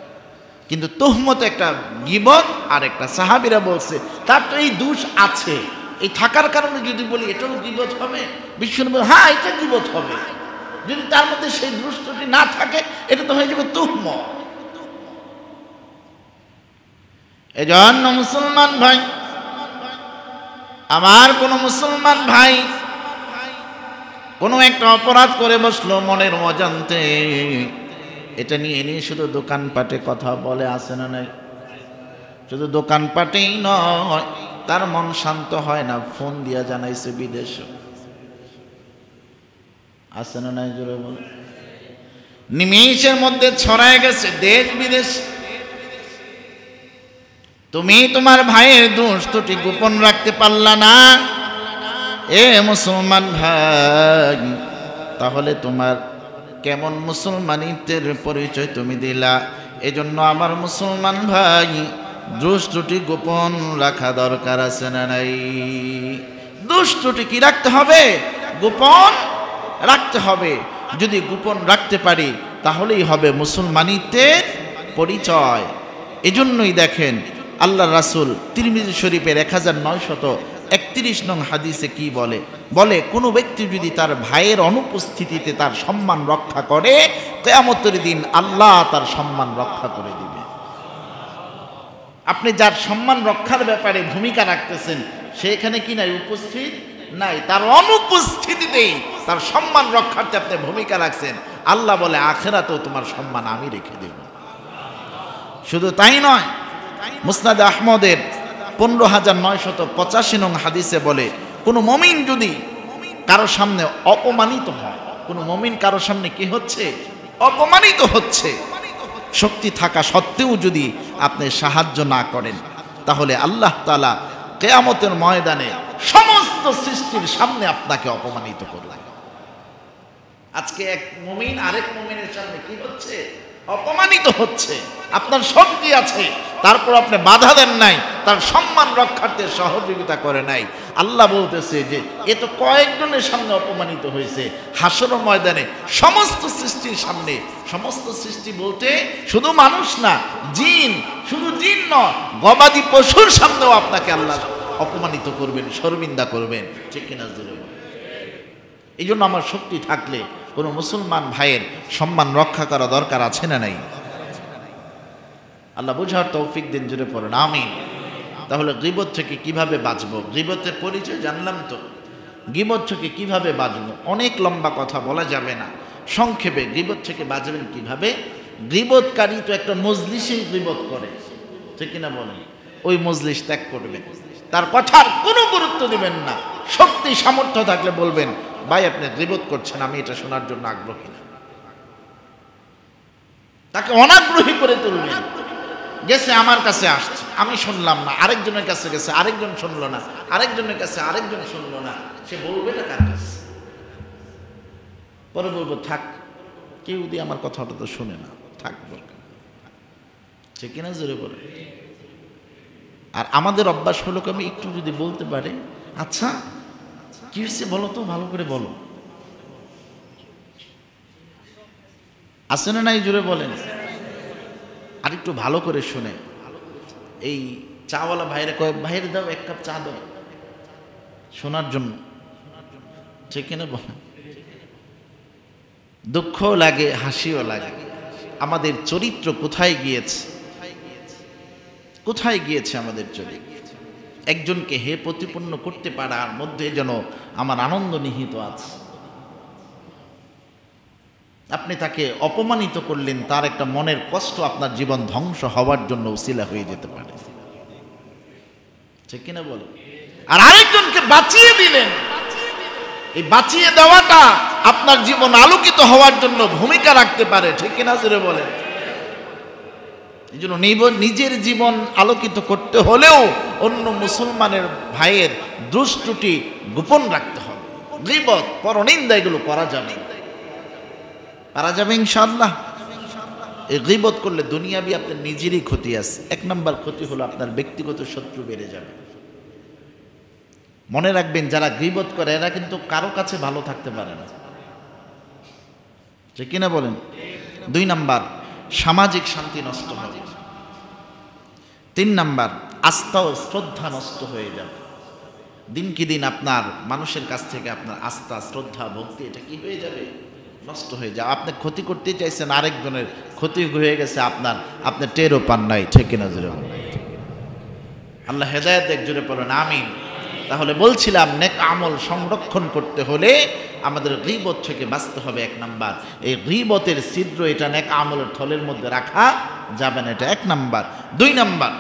কিন্তু তুহমত একটা গীবত, আর একটা সাহাবীরা বলছে তার তো এই দোষ আছে, এই থাকার কারণে যদি বলি এটাও গীবত হবে, বিশ্বনবী হ্যাঁ এটা গীবত হবে। যদি তার মধ্যে সেই দোষটি না থাকে এটা তো হয়ে যাবে তুহমত। এজন্য মুসলমান ভাই, আমার কোন মুসলমান ভাই কোনো একটা অপরাধ করে বসলো মনের অজান্তে, এটা নিয়ে শুধু দোকানপাটে কথা বলে, আসে না নাই? শুধু দোকানপাটেই নয়, তার মন শান্ত হয় না, ফোন দিয়া জানাইছে বিদেশ, আসে না নাই? জোরে বলে। নিমেষের মধ্যে ছড়ায় গেছে দেশ বিদেশ। তুমি তোমার ভাইয়ের দোষ ত্রুটি গোপন রাখতে পারলা না, এ মুসলমান ভাই, তাহলে তোমার কেমন মুসলমানিত্বের পরিচয় তুমি দিলা? এজন্য আমার মুসলমান ভাই, দোষ ত্রুটি গোপন রাখা দরকার আছে না নাই? দোষ ত্রুটি কি রাখতে হবে? গোপন রাখতে হবে। যদি গোপন রাখতে পারি তাহলেই হবে মুসলমানিত্বের পরিচয়। এজন্যই দেখেন আল্লাহ রাসূল তিরমিজি শরীফের 1931 নং হাদিসে কি বলে? বলে কোনো ব্যক্তি যদি তার ভাইয়ের অনুপস্থিতিতে তার সম্মান রক্ষা করে, কিয়ামতের দিন আল্লাহ তার সম্মান রক্ষা করে দিবে। আপনি যার সম্মান রক্ষার ব্যাপারে ভূমিকা রাখতেছেন সেখানে কি নাই? উপস্থিত নাই, তার অনুপস্থিতিতেই তার সম্মান রক্ষার্থে আপনি ভূমিকা রাখছেন। আল্লাহ বলে আখিরাতেও তোমার সম্মান আমি রেখে দেব। শুধু তাই নয়, মুসনাদ আহমদের 15,985 নং হাদিসে বলে কোন মুমিন যদি কারো সামনে অপমানিত হয়, কোন মুমিন কারো সামনে কি হচ্ছে? অপমানিত হচ্ছে, শক্তি থাকা সত্ত্বেও যদি আপনি সাহায্য না করেন, তাহলে আল্লাহ তাআলা কিয়ামতের ময়দানে সমস্ত সৃষ্টির সামনে আপনাকে অপমানিত করবে। আজকে এক মুমিন আরেক মুমিনের সামনে কি হচ্ছে? অপমানিত হচ্ছে। আপনার শক্তি আছে, তারপর আপনি বাধা দেন নাই, তার সম্মান রক্ষার্থে সহযোগিতা করে নাই। আল্লাহ বলতেছে যে এ তো কয়েকজনের সামনে অপমানিত হয়েছে, হাসর ময়দানে সমস্ত সৃষ্টির সামনে। সমস্ত সৃষ্টি বলতে শুধু মানুষ না, জিন, শুধু জিন নয়, গবাদি পশুর সামনেও আপনাকে আল্লাহ অপমানিত করবেন, শর্মিন্দা করবেন, ঠিক কিনা? এই জন্য আমার শক্তি থাকলে কোনো মুসলমান ভাইয়ের সম্মান রক্ষা করা দরকার আছে না নাই? আল্লাহ বুঝার তৌফিক দিন, জুড়ে পড়েন আমিন। তাহলে গীবত থেকে কিভাবে বাঁচবো? গীবতের পরিচয় জানলাম তো, গীবত থেকে কিভাবে বাঁচবো অনেক লম্বা কথা বলা যাবে না, সংক্ষেপে গীবত থেকে বাঁচবেন কিভাবে? গীবতকারী তো একটা মজলিসে গীবত করে, ঠিক কিনা বলেন? ওই মজলিস ত্যাগ করবেন, তার কথার কোনো গুরুত্ব দিবেন না। শক্তি সামর্থ্য থাকলে বলবেন ভাই আপনি গীবত করছেন, আমি এটা শোনার জন্য আগ্রহী না। তাকে অনাগ্রহী করে তুলবেন। গেছে আমার কাছে আসছে, আমি শুনলাম না, আরেকজনের কাছে গেছে, আরেকজন শুনলো না, আরেকজনের কাছে আরেকজন শুনলো না, সে বলবে না কার কাছে? পরে বলবো থাক, কেউ দিয়ে আমার কথাটা তো শুনে না, থাক, ঠিক কিনা? জোরে বলে। আর আমাদের অভ্যাস হলো কি, আমি একটু যদি বলতে পারে আচ্ছা কি হয়েছে বলো তো, ভালো করে বলো, আছে না নাই? জোরে বলেন। আর একটু ভালো করে শুনে। এই চাওয়ালা ভাইরা কয় ভাইয়ের দাও এক কাপ চা দাও, শোনার জন্য। ঠিক কিনা বলেন? দুঃখও লাগে, হাসিও লাগে। আমাদের চরিত্র কোথায় গিয়েছে, কোথায় গিয়েছে আমাদের চরিত্র? একজনকে হে প্রতিপন্ন করতে পারার মধ্যে যেন আমার আনন্দ নিহিত আছে। আপনি তাকে অপমানিত করলেন, তার একটা মনের কষ্ট আপনার জীবন ধ্বংস হওয়ার জন্য উসিলা হয়ে যেতে পারে। ঠিক কিনা বলেন? আর আরেকজনকে বাঁচিয়ে দিলেন, এই বাঁচিয়ে দেওয়াটা আপনার জীবন আলোকিত হওয়ার জন্য ভূমিকা রাখতে পারে। ঠিক কিনা জোরে বলেন? এই জন্য নিজের জীবন আলোকিত করতে হলেও অন্য মুসলমানের ভাইয়ের দোষ ত্রুটি গোপন রাখতে হবে। গীবত, পরনিন্দা এগুলো করা যাবে, পারা যাবে ইনশাআল্লাহ। এই গীবত করলে দুনিয়াবি আপনার নিজেরই ক্ষতি আছে। এক নাম্বার ক্ষতি হলো আপনার ব্যক্তিগত শত্রু বেড়ে যাবে। মনে রাখবেন, যারা গীবত করে এরা কিন্তু কারো কাছে ভালো থাকতে পারে না। ঠিক কিনা বলেন? 2 নাম্বার, সামাজিক শান্তি নষ্ট হবে। 3 নাম্বার, আস্থা ও শ্রদ্ধা নষ্ট হয়ে যাবে। দিন কি দিন আপনার মানুষের কাছ থেকে আপনার আস্থা, শ্রদ্ধা, ভক্তি এটা কি হয়ে যাবে? নষ্ট হয়ে যাবে। আপনি ক্ষতি করতে চাইছেন, আরেকজনের ক্ষতি হয়ে গেছে আপনার, আপনি টেরও পান নাই। ঠিক কিনা জোরে বলেন? আল্লাহ হেদায়েত দেখ, জোরে বলেন আমিন। তাহলে বলছিলাম, নেক আমল সংরক্ষণ করতে হলে আমাদের গীবত থেকে বাঁচতে হবে। 1 নাম্বার, এই গীবতের ছিদ্র এটা নেক আমলের থলের মধ্যে রাখা যাবে না, এটা 1 নাম্বার। 2 নাম্বার,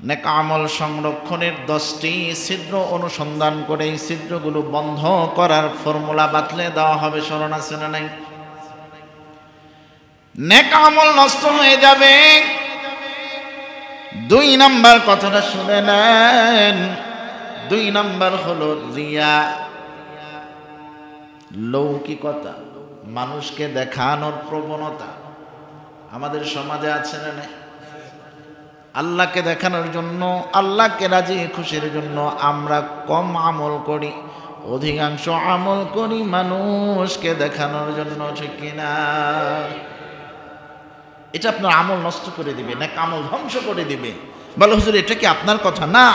নেক আমল সংরক্ষণের 10টি ছিদ্র অনুসন্ধান করে এই ছিদ্রগুলো বন্ধ করার ফর্মুলা বাতলে দেওয়া হবে। স্মরণ আছে না নাই? নেক আমল নষ্ট হয়ে যাবে। 2 নাম্বার কথাটা শুনে নেন। 2 নাম্বার হলো রিয়া, লৌকিকতা, মানুষকে দেখানোর প্রবণতা। আমাদের সমাজে আছে না নাই? আল্লাহকে দেখানোর জন্য, আল্লাহকে রাজি খুশির জন্য আমরা কম আমল করি, অধিকাংশ আমল করি মানুষকে দেখানোর জন্য। ঠিক কিনা? এটা আপনার আমল নষ্ট করে দিবে, না আমল ধ্বংস করে দিবে। বলে হুজুর এটা কি আপনার কথা? না,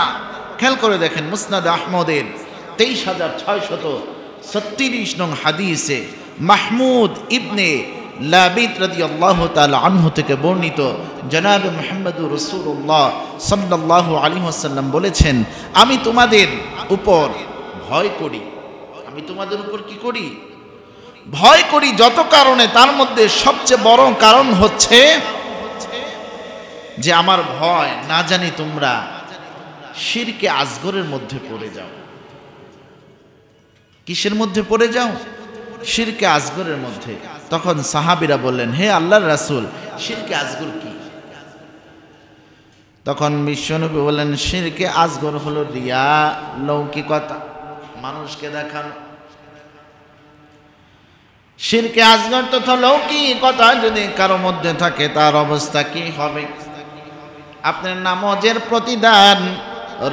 খেয়াল করে দেখেন, মুসনাদ আহমদের 23,636 নং হাদিসে মাহমুদ ইবনে লাবিদ রাদিয়াল্লাহু তাআলা আনহু থেকে বর্ণিত, জনাব মুহাম্মদুর রাসূলুল্লাহ সাল্লাল্লাহু আলাইহি ওয়াসাল্লাম বলেছেন, আমি তোমাদের উপর ভয় করি। আমি তোমাদের উপর কি করি? ভয় করি। যত কারণে, তার মধ্যে সবচেয়ে বড় কারণ হচ্ছে যে আমার ভয় না জানি তোমরা শিরকে আসগরের মধ্যে পড়ে যাও। কিসের মধ্যে পড়ে যাও? শিরকে আসগরের মধ্যে। তখন সাহাবীরা বললেন, হে আল্লাহর রাসূল, শিরকে আসগর কি? তখন বিশ্বনবী বললেন, শিরকে আসগর হলো রিয়া, লৌকিকতা, মানুষকে দেখানো। শিরকে আসগর তথা লৌকিকতা যদি কারো মধ্যে থাকে, তার অবস্থা কি হবে? আপনার নামাজের প্রতিদান,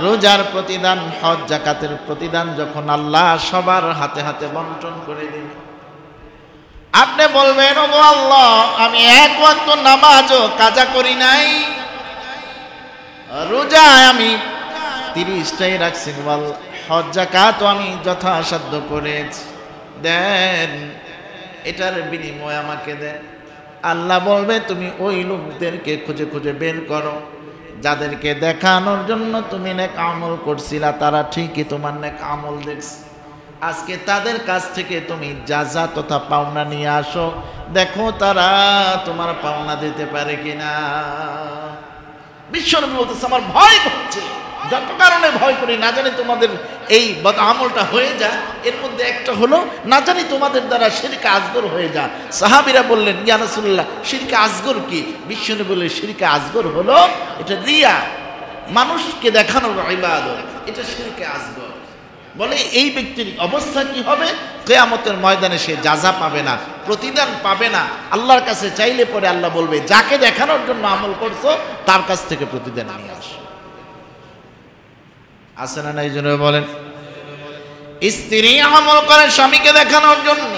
রোজার প্রতিদান, হজ যাকাতের প্রতিদান যখন আল্লাহ সবার হাতে হাতে বন্টন করে দিবে, আপনি বলবেন, ওগো আল্লাহ, আমি 1 ওয়াক্ত নামাজও কাজা করি নাই, রোজা আমি 30টাই রাখছি, হজ যাকাতও আমি যথাসাধ্য করেছি, দেন, এটার বিনিময় আমাকে দেন। আল্লাহ বলবে, তুমি ওই লোকদেরকে খুঁজে খুঁজে বের করো যাদেরকে দেখানোর জন্য তুমি নেক আমল করছিলা, তারা ঠিকই তোমার নেক আমল দেখছে। আজকে তাদের কাছ থেকে তুমি যাজা তথা পাওনা নিয়ে আসো, দেখো তারা তোমার পাওনা দিতে পারে কিনা। বিশ্বনবী বলতেছে, আমার ভয় হচ্ছে, যত কারণে ভয় করি, না জানি তোমাদের এই বদ আমলটা হয়ে যায়। এর মধ্যে একটা হলো, না জানি তোমাদের দ্বারা শিরকে আসগর হয়ে যায়। সাহাবীরা বললেন, ইয়া রাসূলুল্লাহ, শিরকে আসগর কি? বিশ্বনবী বললেন, শিরকে আসগর হলো এটা রিয়া, মানুষকে দেখানোর ইবাদত, এটা শিরকে আসগর। বলে এই ব্যক্তির অবস্থা কি হবে? কিয়ামতের ময়দানে সে যাজা পাবে না, প্রতিদান পাবে না। আল্লাহর কাছে চাইলে পরে আল্লাহ বলবে, যাকে দেখানোর জন্য আমল করছো তার কাছ থেকে প্রতিদান নিয়ে আসো। আছে না নাই? জন্য বলেন, স্ত্রী আমল করে স্বামীকে দেখানোর জন্য,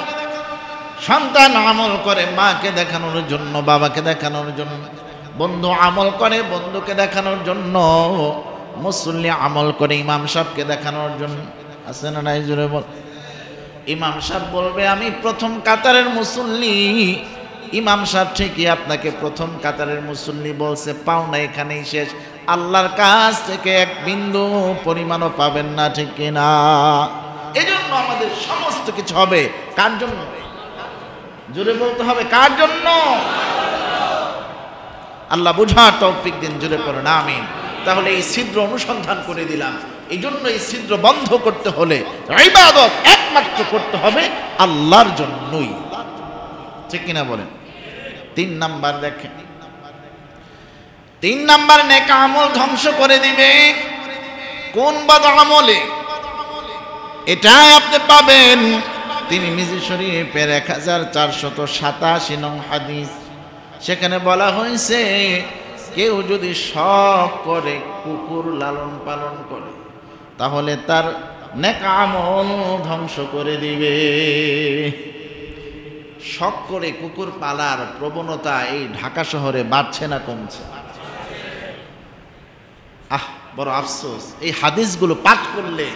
সন্তান আমল করে মাকে দেখানোর জন্য, বাবাকে দেখানোর জন্য, বন্ধু আমল করে বন্ধুকে দেখানোর জন্য, মুসল্লি আমল করে ইমাম সাহেবকে দেখানোর জন্য। আছে না নাই জোরে বল। ইমাম সাহেব বলবে আমি প্রথম কাতারের মুসল্লি। ইমাম সাহেব ঠিকই আপনাকে প্রথম কাতারের মুসল্লি বলছে, পাও না, এখানেই শেষ। আল্লাহর কাছ থেকে এক বিন্দু পরিমাণও পাবেন না, ঠিক কিনা? এজন্য আমাদের সমস্ত কিছু হবে কার জন্য? জোরে বলতে হবে, কার জন্য? আল্লাহ বুঝার তৌফিক দিন, জোরে পড়েন আমিন। তাহলে এই ছিদ্র অনুসন্ধান করে দিলাম। এই জন্য এই ছিদ্র বন্ধ করতে হলে ইবাদত একমাত্র করতে হবে আল্লাহর জন্যই, ঠিক কিনা বলেন? 3 নাম্বার দেখেন, 3 নাম্বার নেক আমল ধ্বংস করে দিবে। কোন বদ আমলে? এটা আপনি পাবেন তিরমিজি শরীফের 1487 নং হাদিস। সেখানে বলা হয়েছে কেউ যদি শখ করে কুকুর লালন পালন করে তাহলে তার নেক আমল ধ্বংস করে দিবে। শখ করে কুকুর পালার প্রবণতা এই ঢাকা শহরে বাড়ছে না কমছে? বড় আফসোস। এই হাদিসগুলো পাঠ করলে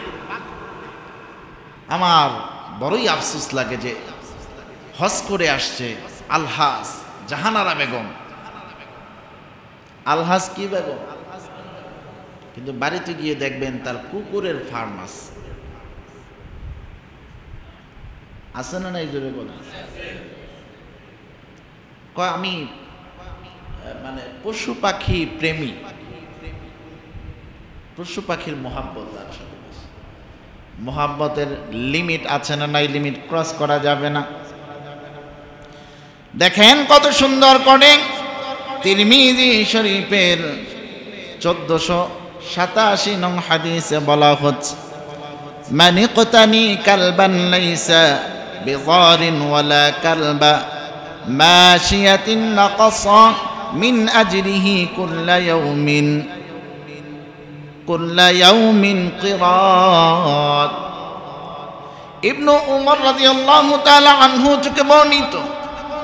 আমার বড়ই আফসোস লাগে যে হজ করে আসছে আলহাজ জাহানারা বেগম। আলহাজ কি বেগম, কিন্তু বাড়িতে গিয়ে দেখবেন তার কুকুরের ফার্ম আছে না নাই জোরে বলেন? আমি মানে পশু পাখি প্রেমী, পশু পাখির মহাব্বত। মহাব্বতের লিমিট আছে না নাই? লিমিট ক্রস করা যাবে না। দেখেন কত সুন্দর করে তিরমিজি শরীফের 1487 নং হাদিসে বলা হচ্ছে, মান ইকতানি কালবান লাইসা বিগারিন ওয়ালা কালবা মাশিয়াতিন নাকাসা মিন আজরিহি কুল্লা ইয়াউমিন কিরাত। ইবনু উমর রাদিয়াল্লাহু তাআলা আনহু থেকে বর্ণিত,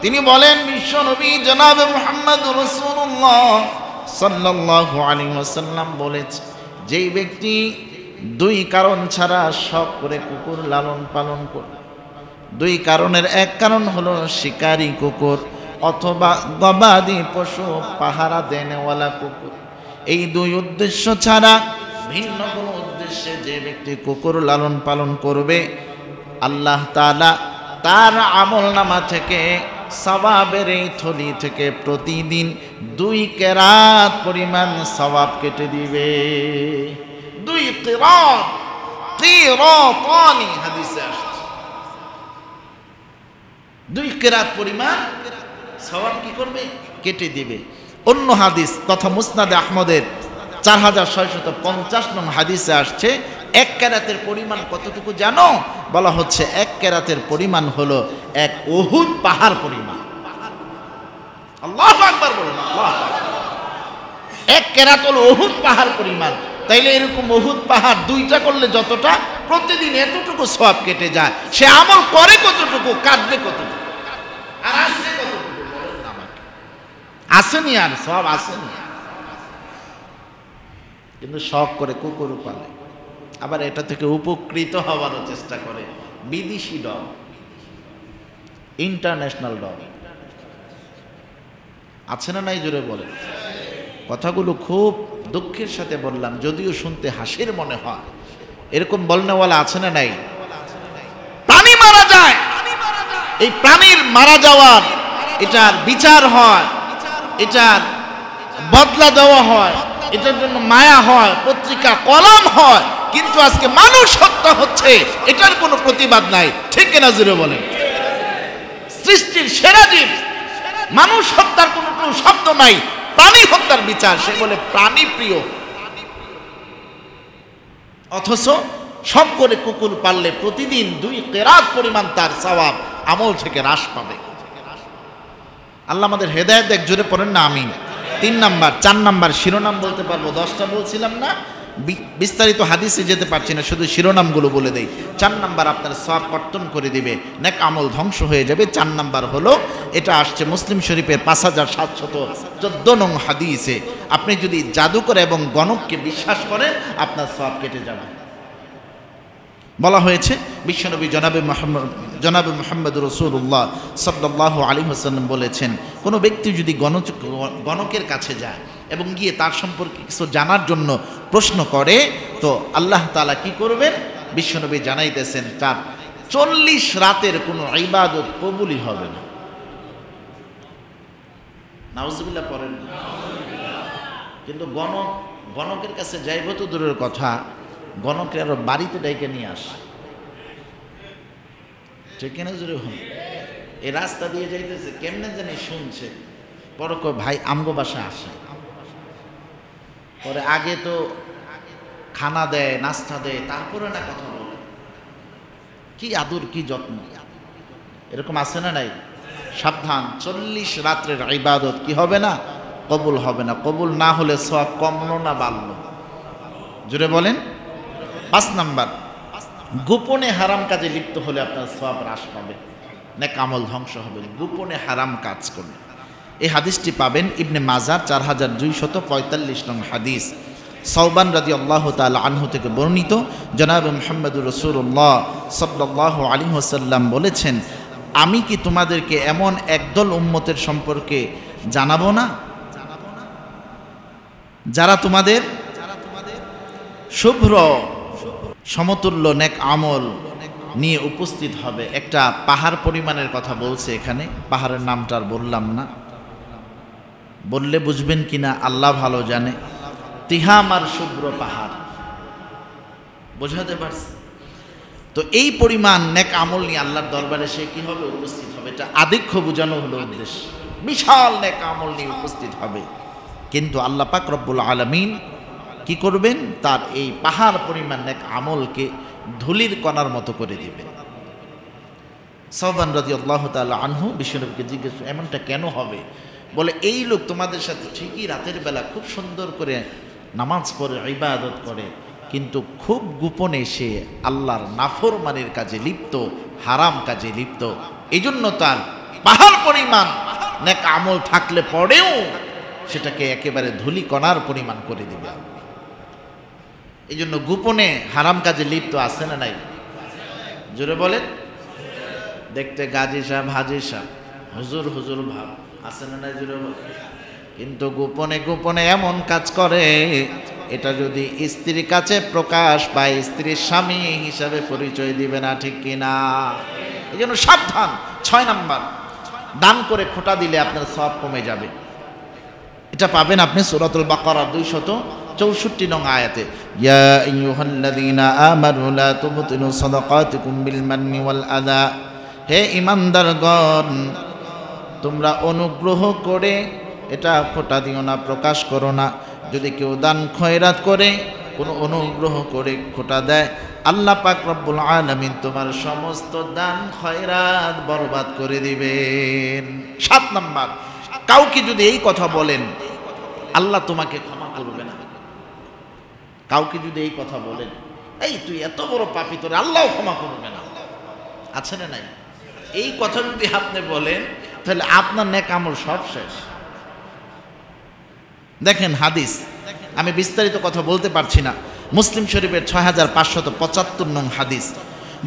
তিনি বলেন বিশ্ব নবী জনাবে মুহাম্মদ রাসূলুল্লাহ সাল্লাল্লাহু আলাইহি ওয়াসাল্লাম বলেছে, যেই ব্যক্তি 2 কারণ ছাড়া শখ করে কুকুর লালন পালন করে, 2 কারণের এক কারণ হলো শিকারী কুকুর অথবা গবাদি পশু পাহারা দেনেওয়ালা কুকুর। এই 2 উদ্দেশ্য ছাড়া ভিন্ন কোনো উদ্দেশ্যে যে ব্যক্তি কুকুর লালন পালন করবে, আল্লাহ তাআলা তার আমলনামা থেকে সওয়াবের এই থলি থেকে প্রতিদিন 2 কেরাত পরিমাণ সওয়াব কেটে দিবে। 2 কিরাত, কিরাতানি হাদিসে আসছে, 2 কেরাত পরিমাণ সওয়াব কি করবে? কেটে দিবে। অন্য হাদিস তথা মুসনাদে আহমদের 4650 নং হাদিসে আসছে 1 কেরাতের পরিমাণ কতটুকু জানো? বলা হচ্ছে 1 কেরাতের পরিমাণ হলো 1 উহুদ পাহাড় পরিমাণ। আল্লাহু আকবার বলুন, আল্লাহু আকবার। 1 কেরাত হলো উহুদ পাহাড় পরিমাণ। তাইলে এরকম উহুদ পাহাড় 2টা করলে যতটা, প্রতিদিন এতটুকু সওয়াব কেটে যায়। সে আমল করে কতটুকু, কাটবে কতটুকু, আর আসবে কতটুকু? বলেন আমাকে, আসেনি আর সওয়াব আসেনি। কিন্তু শখ করে কুকুর পালে, আবার এটা থেকে উপকৃত হওয়ারও চেষ্টা করে বিদেশি ডগ, ইন্টারন্যাশনাল ডগ। আছে না নাই জোরে বলে? কথাগুলো খুব দুঃখের সাথে বললাম, যদিও শুনতে হাসির মনে হয়। এরকম বলনেওয়ালা আছে না নাই? প্রাণী মারা যায়, এই প্রাণীর মারা যাওয়ার এটার বিচার হয়, এটার বদলা দেওয়া হয়, এটার জন্য মায়া হয়, পত্রিকা কলম হয়, কিন্তু আজকে মানুষ হত্যা হচ্ছে, এটার কোনো প্রতিবাদ নাই, ঠিক কিনা জোরে বলেন? সৃষ্টির সেরা জীব, মানুষ হত্যার কোনো শব্দ নাই, প্রাণী হত্যার বিচার, সে বলে প্রাণী প্রিয়। অথচ সব করে কুকুর পাললে প্রতিদিন 2 কেরাত পরিমাণ তার সওয়াব আমল থেকে হ্রাস পাবে। আল্লাহ আমাদের হেদায়েত দেখ, জোরে পড়েন না আমিন। 3 নাম্বার, 4 নাম্বার শিরোনাম বলতে পারবো, 10টা বলছিলাম না, বিস্তারিত হাদিসে যেতে পারছি না, শুধু শিরোনামগুলো বলে দেই। 4 নাম্বার আপনার সওয়াব কর্তন করে দিবে, নেক আমল ধ্বংস হয়ে যাবে। 4 নাম্বার হলো, এটা আসছে মুসলিম শরীফের 5714 নং হাদিসে, আপনি যদি জাদুকর এবং গণককে বিশ্বাস করেন আপনার সওয়াব কেটে যাবে। বলা হয়েছে বিশ্বনবী জনাবে মুহাম্মদ রাসূলুল্লাহ সাল্লাল্লাহু আলাইহি ওয়াসাল্লাম বলেছেন, কোনো ব্যক্তি যদি গণকের কাছে যায় এবং গিয়ে তার সম্পর্কে কিছু জানার জন্য প্রশ্ন করে, তো আল্লাহ তাআলা কি করবেন? বিশ্বনবী জানাইতেছেন তার 40 রাতের কোনো ইবাদত কবুলই হবে না। নাউজুবিল্লাহ পড়েন। কিন্তু গণকের কাছে যাইব তো দূরের কথা, গণকের আরো বাড়িতে ডেকে নিয়ে আসে, ঠিক কিনা জোরে হন? এই রাস্তা দিয়ে যাইতেছে, কেমনে জানি শুনছে, পরে কয় ভাই আমগো বাসা আসে। পরে আগে তো খানা দেয়, নাস্তা দেয়, তারপরে না কথা বলে। কি আদর, কি যত্ন, এরকম আছে না নাই? সাবধান, 40 রাত্রের ইবাদত কি হবে না? কবুল হবে না। কবুল না হলে সওয়াব কমলো না বাড়লো? জোরে বলেন। 5 নাম্বার, গোপনে হারাম কাজে লিপ্ত হলে আপনার সওয়াব হ্রাস পাবে, নেক আমল ধ্বংস হবে গোপনে হারাম কাজ করলে। এই হাদিসটি পাবেন ইবনে মাজাহ 4245 নং হাদিস। সাওবান রাদিয়াল্লাহু তাআলা আনহু থেকে বর্ণিত, জনাবে মুহাম্মদুর রাসূলুল্লাহ সাল্লাল্লাহু আলাইহি ওয়াসাল্লাম বলেছেন, আমি কি তোমাদেরকে এমন একদল উম্মতের সম্পর্কে জানাবো না যারা তোমাদের শুভ্র সমতুল্য নেক আমল নিয়ে উপস্থিত হবে। একটা পাহাড় পরিমাণের কথা বলছে এখানে, পাহাড়ের নামটা আর বললাম না, বললে বুঝবেন কিনা আল্লাহ ভালো জানে। তিহামার শুভ্র পাহাড়, বোঝাতে পারছে? তো এই পরিমাণ নেক আমল নিয়ে আল্লাহর দরবারে সে কি হবে? উপস্থিত হবে। এটা আদিক্ষ বোঝানো হলো উদ্দেশ্য, বিশাল নেক আমল নিয়ে উপস্থিত হবে। কিন্তু আল্লাহ পাক রব্বুল আলামিন কি করবেন? তার এই পাহাড় পরিমাণ নেক আমলকে ধুলির কণার মতো করে দিবেন। সাওবান রাদিয়াল্লাহু তাআলা আনহু বিশ্বনবীকে জিজ্ঞেস, এমনটা কেন হবে? বলে, এই লোক তোমাদের সাথে ঠিকই রাতের বেলা খুব সুন্দর করে নামাজ পড়ে, ইবাদত করে, কিন্তু খুব গোপনে সে আল্লাহর নাফরমানির কাজে লিপ্ত, হারাম কাজে লিপ্ত। এই জন্য তার পাহাড় পরিমাণ নেক আমল থাকলে পরেও সেটাকে একেবারে ধুলি কণার পরিমাণ করে দিবে। এই জন্য গোপনে হারাম কাজে লিপ্ত আছে না নাই? জোরে বলেন। দেখতে গাজী সাহেব, হাজী সাহেব, হুজুর হুজুর ভাব আছে না নাই? জোরে বলেন। কিন্তু গোপনে গোপনে এমন কাজ করে, এটা যদি স্ত্রীর কাছে প্রকাশ পায়, স্ত্রীর স্বামী হিসাবে পরিচয় দিবে না, ঠিক কিনা? এই জন্য সাবধান। 6 নাম্বার, দান করে খোঁটা দিলে আপনার সওয়াব কমে যাবে। এটা পাবেন আপনি সূরাতুল বাকারা 264 নং আয়াতে, ইয়া আইয়ুহাল্লাযীনা আমানু লা তুবতিলু সাদাকাতিকুম বিল মান্নি ওয়াল আযা। হে ঈমানদারগণ, তোমরা অনুগ্রহ করে এটা খোঁটা দিও না, প্রকাশ করো না। যদি কেউ দান খয়রাত করে, কোনো অনুগ্রহ করে খোঁটা দেয়, আল্লাহ পাক রব্বুল আলামিন তোমার সমস্ত দান খয়রাত বরবাদ করে দিবেন। 7 নাম্বার, কাউকে যদি এই কথা বলেন, আল্লাহ তোমাকে ক্ষমা করবে না। কাউকে যদি এই কথা বলেন, এই তুই এত বড় পাপী, তোরে আল্লাহ ক্ষমা করবে না, আছে না নাই? এই কথা যদি আপনি বলেন, তাহলে আপনার নেক আমল সব শেষ। দেখেন হাদিস, আমি বিস্তারিত কথা বলতে পারছি না। মুসলিম শরীফের 6575 নং হাদিস,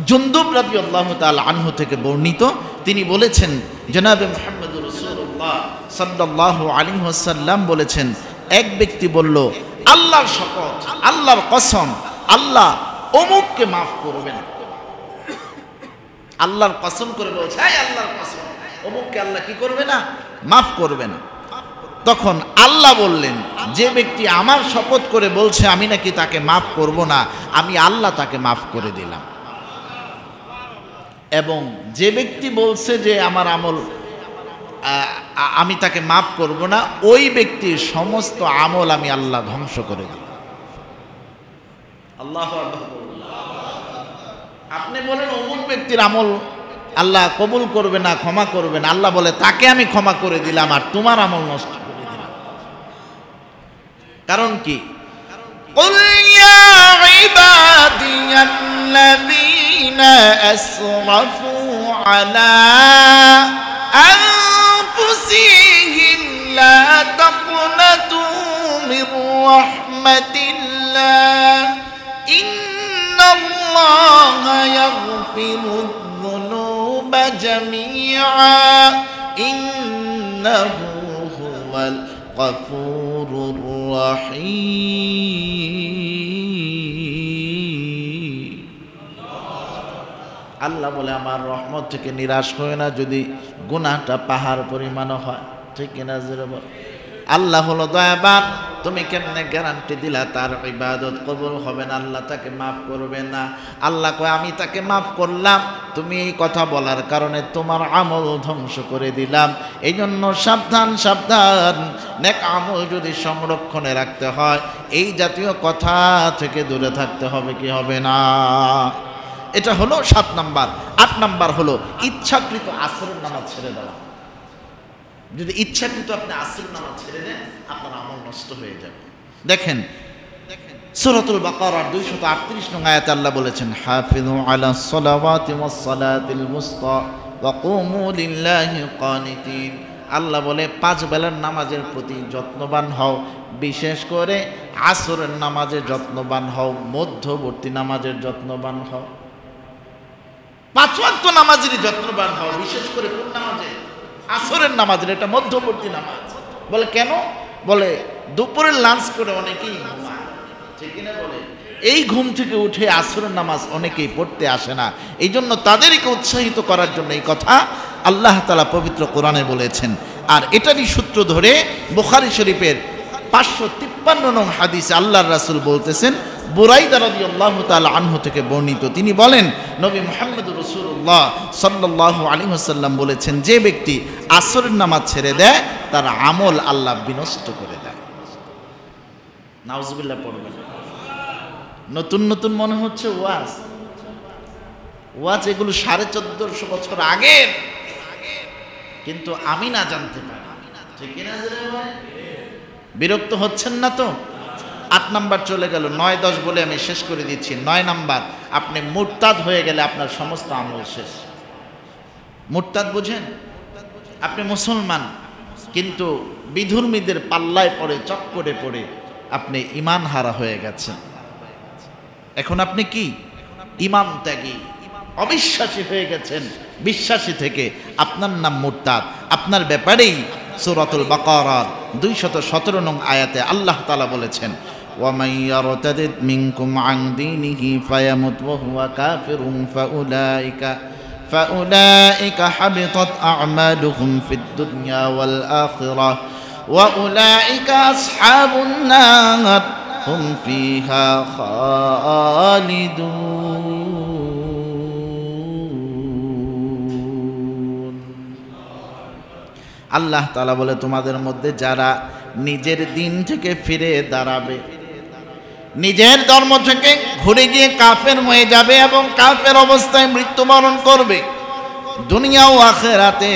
জুনদুব রাদিয়াল্লাহু তাআলা আনহু থেকে বর্ণিত। তিনি বলেছেন, জনাবে মুহাম্মদুর রাসূলুল্লাহ সাল্লাল্লাহু আলাইহি ওয়াসাল্লাম বলেছেন, এক ব্যক্তি বলল, আল্লাহর শপথ, আল্লাহর কসম, আল্লাহ অমুককে মাফ করবেন। আল্লাহর কসম করে বলছে, এই আল্লাহর কসম, অমুককে আল্লাহ কি করবে না? মাফ করবে না। তখন আল্লাহ বললেন, যে ব্যক্তি আমার শপথ করে বলছে আমি নাকি তাকে মাফ করব না, আমি আল্লাহ তাকে মাফ করে দিলাম। এবং যে ব্যক্তি বলছে যে আমার আমল আমি তাকে মাফ করব না, ওই ব্যক্তির সমস্ত আমল আমি আল্লাহ ধ্বংস করে দিই। আল্লাহু আকবার। আপনি বলেন অমুক ব্যক্তির আমল আল্লাহ কবুল করবে না, ক্ষমা করবে না, আল্লাহ বলে তাকে আমি ক্ষমা করে দিলাম আর তোমার আমল নষ্ট করে দিলাম। কারণ কি? قُلْ يَا عِبَادِيَ الَّذِينَ أَسْرَفُوا عَلَى أَنفُسِهِمْ لَا تَقْنَطُوا مِنْ رَحْمَةِ اللَّهِ إِنَّ اللَّهَ ইন্নাল্লাহা ইয়াগফিরুয-যুনুবা জামিআ ইন্নাহু হুয়াল গফুরুর রহিম। আল্লাহ বলে আমার রহমত থেকে নিরাশ হয় না যদি গুনাহটা পাহাড় পরিমাণও হয়, ঠিক কিনা জোরে বল। আল্লাহ হলো দয়াবান, তুমি কেমনে গ্যারান্টি দিলা তার ইবাদত কবুল হবে না, আল্লাহ তাকে মাফ করবে না? আল্লাহ কয় আমি তাকে মাফ করলাম, তুমি এই কথা বলার কারণে তোমার আমল ধ্বংস করে দিলাম। এই জন্য সাবধান সাবধান, নেক আমল যদি সংরক্ষণে রাখতে হয় এই জাতীয় কথা থেকে দূরে থাকতে হবে, কি হবে না? এটা হলো 7 নাম্বার। 8 নাম্বার হলো ইচ্ছাকৃত আসরের নামাজ ছেড়ে দেওয়া। যদি ইচ্ছাকৃত আপনি আসরের নামাজ ছেড়ে দেন আপনার আমল নষ্ট হয়ে যাবে। দেখেন সূরাতুল বাকারার 238 নং আয়াতে আল্লাহ বলেছেন, হাফিযু আলাস সালাওয়াতি ওয়াস সালাতিল মুস্তা ওয়া কুমু লিল্লাহি কানিতিন। আল্লাহ বলে 5 বেলার নামাজের প্রতি যত্নবান হও, বিশেষ করে আসরের নামাজে যত্নবান হও, মধ্যবর্তী নামাজের যত্নবান হও। 5 ওয়াক্ত নামাজেরই যত্নবান হও, বিশেষ করে কোন নামাজে? আসরের নামাজের। এটা মধ্যবর্তী নামাজ। বলে কেন? বলে দুপুরের লাঞ্চ করে অনেকেই ঘুমায়, ঠিক কিনা বলে? এই ঘুম থেকে উঠে আসরের নামাজ অনেকেই পড়তে আসে না, এই জন্য তাদেরকে উৎসাহিত করার জন্য এই কথা আল্লাহ তাআলা পবিত্র কোরআনে বলেছেন। আর এটারই সূত্র ধরে বুখারী শরীফের 553 নং হাদিসে আল্লাহর রাসূল বলতেছেন, বুরাইদা রাদিয়াল্লাহু তাআলা আনহু থেকে বর্ণিত, তিনি বলেন নবী মুহাম্মদুর রাসূলুল্লাহ সাল্লাল্লাহু আলাইহি ওয়াসাল্লাম বলেছেন, যে ব্যক্তি আসরের নামাজ ছেড়ে দেয় তার আমল আল্লাহ বিনষ্ট করে দেয়। নাউজুবিল্লাহ পড়বেন। নতুন নতুন মনে হচ্ছে ওয়াজ, এগুলো 1450 বছর আগের, কিন্তু আমি না জানতে পারি, ঠিক কিনা? বিরক্ত হচ্ছেন না তো? 8 নাম্বার চলে গেল, 9, 10 বলে আমি শেষ করে দিচ্ছি। 9 নাম্বার, আপনি মুরতাদ হয়ে গেলে আপনার সমস্ত আমল শেষ। মুরতাদ বুঝেন? আপনি মুসলমান কিন্তু বিধর্মীদের পাল্লায় পড়ে, চক্করে পড়ে আপনি ঈমান হারা হয়ে গেছেন। এখন আপনি কি? ঈমান ত্যাগী, অবিশ্বাসী হয়ে গেছেন। বিশ্বাসী থেকে আপনার নাম মুরতাদ। আপনার ব্যাপারেই সূরাতুল বাকারার 217 নং আয়াতে আল্লাহ তাআলা বলেছেন, وَمَن يَرْتَدِدْ مِنكُمْ عَنْ دِينِهِ فَيَمُتْ وَهُوَ كَافِرٌ فَأُولَئِكَ حَبِطَتْ أَعْمَالُهُمْ فِي الدُّنْيَا وَالْآخِرَةِ وَأُولَئِكَ أَصْحَابُ النَّارِ هُمْ فِيهَا خَالِدُونَ। আল্লাহ তাআলা বলে, তোমাদের মধ্যে যারা নিজের দিন থেকে ফিরে দাঁড়াবে, নিজের ধর্ম থেকে ঘুরে গিয়ে কাফের হয়ে যাবে এবং কাফের অবস্থায় মৃত্যুবরণ করবে, দুনিয়া ও আখিরাতে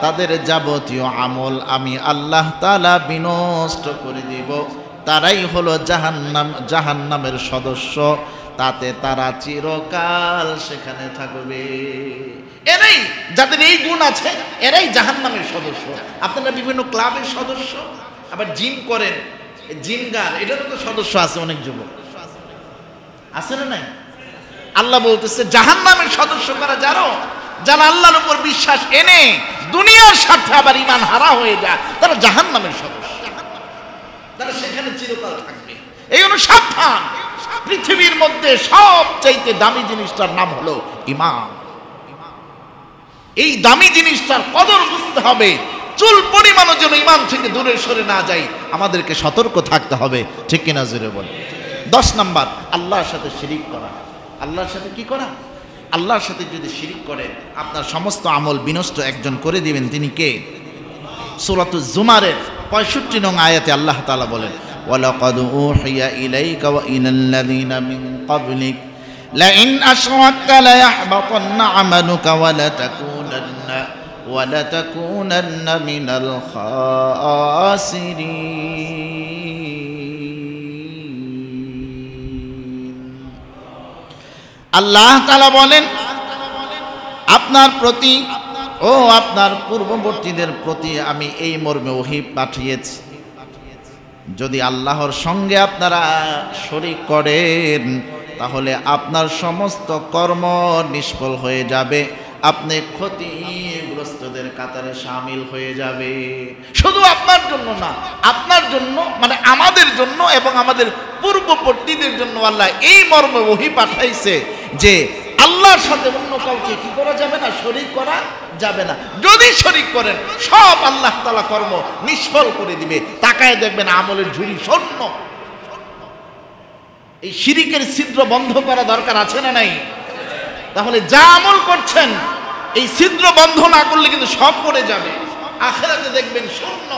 তাদের যাবতীয় আমল আমি আল্লাহ তাআলা বিনষ্ট করে দিব। তারাই হলো জাহান্নামের সদস্য, তাতে তারা চিরকাল সেখানে থাকবে। এরাই, যাদের এই গুণ আছে, এরাই জাহান্নামের সদস্য। আপনারা বিভিন্ন ক্লাবের সদস্য, আবার জিম করেন, জিমগার, এটারও তো সদস্য আছে অনেক যুবক, আছে না নাই? আল্লাহ বলতেছে জাহান্নামের সদস্য কারা? যারা আল্লাহর উপর বিশ্বাস এনে দুনিয়ার স্বার্থে আবার ঈমান হারা হয়ে যায়, তারা জাহান্নামের সদস্য, তারা সেখানে চিরকাল থাকবে। এই জন্য সাবধান, পৃথিবীর মধ্যে সবচাইতে দামি জিনিসটার নাম হলো ঈমান। এই দামি জিনিসটার কদর বুঝতে হবে, চুল পরিমাণও যেন ঈমান থেকে দূরে সরে না যাই, আমাদেরকে সতর্ক থাকতে হবে, ঠিক কিনা জোরে বলে। 10 নাম্বার, আল্লাহর সাথে শিরিক করা। আল্লাহর সাথে কি করা? আল্লাহর সাথে যদি শিরিক করেন আপনার সমস্ত আমল বিনষ্ট একজন করে দিবেন, তিনি কে? সূরাতুজ জুমারের 65 নং আয়াতে আল্লাহ তাআলা বলেন, ওয়ালাকাদ উহিয়া ইলাইকা ওয়া ইলাল্লাযীনা মিন ক্বাবলিক লাইন আশরাকতা লায়াহবাতান্না আমালুকা ওয়া লাতাকুনান্না মিনাল খাসিরিন। আল্লাহ তাআলা বলেন, আপনার প্রতি ও আপনার পূর্ববর্তীদের প্রতি আমি এই মর্মে ওহী পাঠিয়েছি, যদি আল্লাহর সঙ্গে আপনারা শরীক করেন তাহলে আপনার সমস্ত কর্ম নিষ্ফল হয়ে যাবে, আপনি ক্ষতিগ্রস্তদের কাতারে শামিল হয়ে যাবে। শুধু আপনার জন্য না, আপনার জন্য মানে আমাদের জন্য এবং আমাদের পূর্ববর্তীদের জন্য আল্লাহ এই মর্মে ওহী পাঠাইছে যে আল্লাহর সাথে অন্য কাউকে কি করা যাবে না, শরীক করা যাবে না। যদি শরীক করেন সব আল্লাহ তাআলা কর্ম নিষ্ফল করে দিবে। তাকায় দেখবেন আমলের ঝুড়ি শূন্য। এই শিরিকের ছিদ্র বন্ধ করা দরকার আছে না নাই? তাহলে যা আমল করছেন এই ছিদ্র বন্ধ না করলে কিন্তু সব পড়ে যাবে, আখিরাতে দেখবেন শূন্য।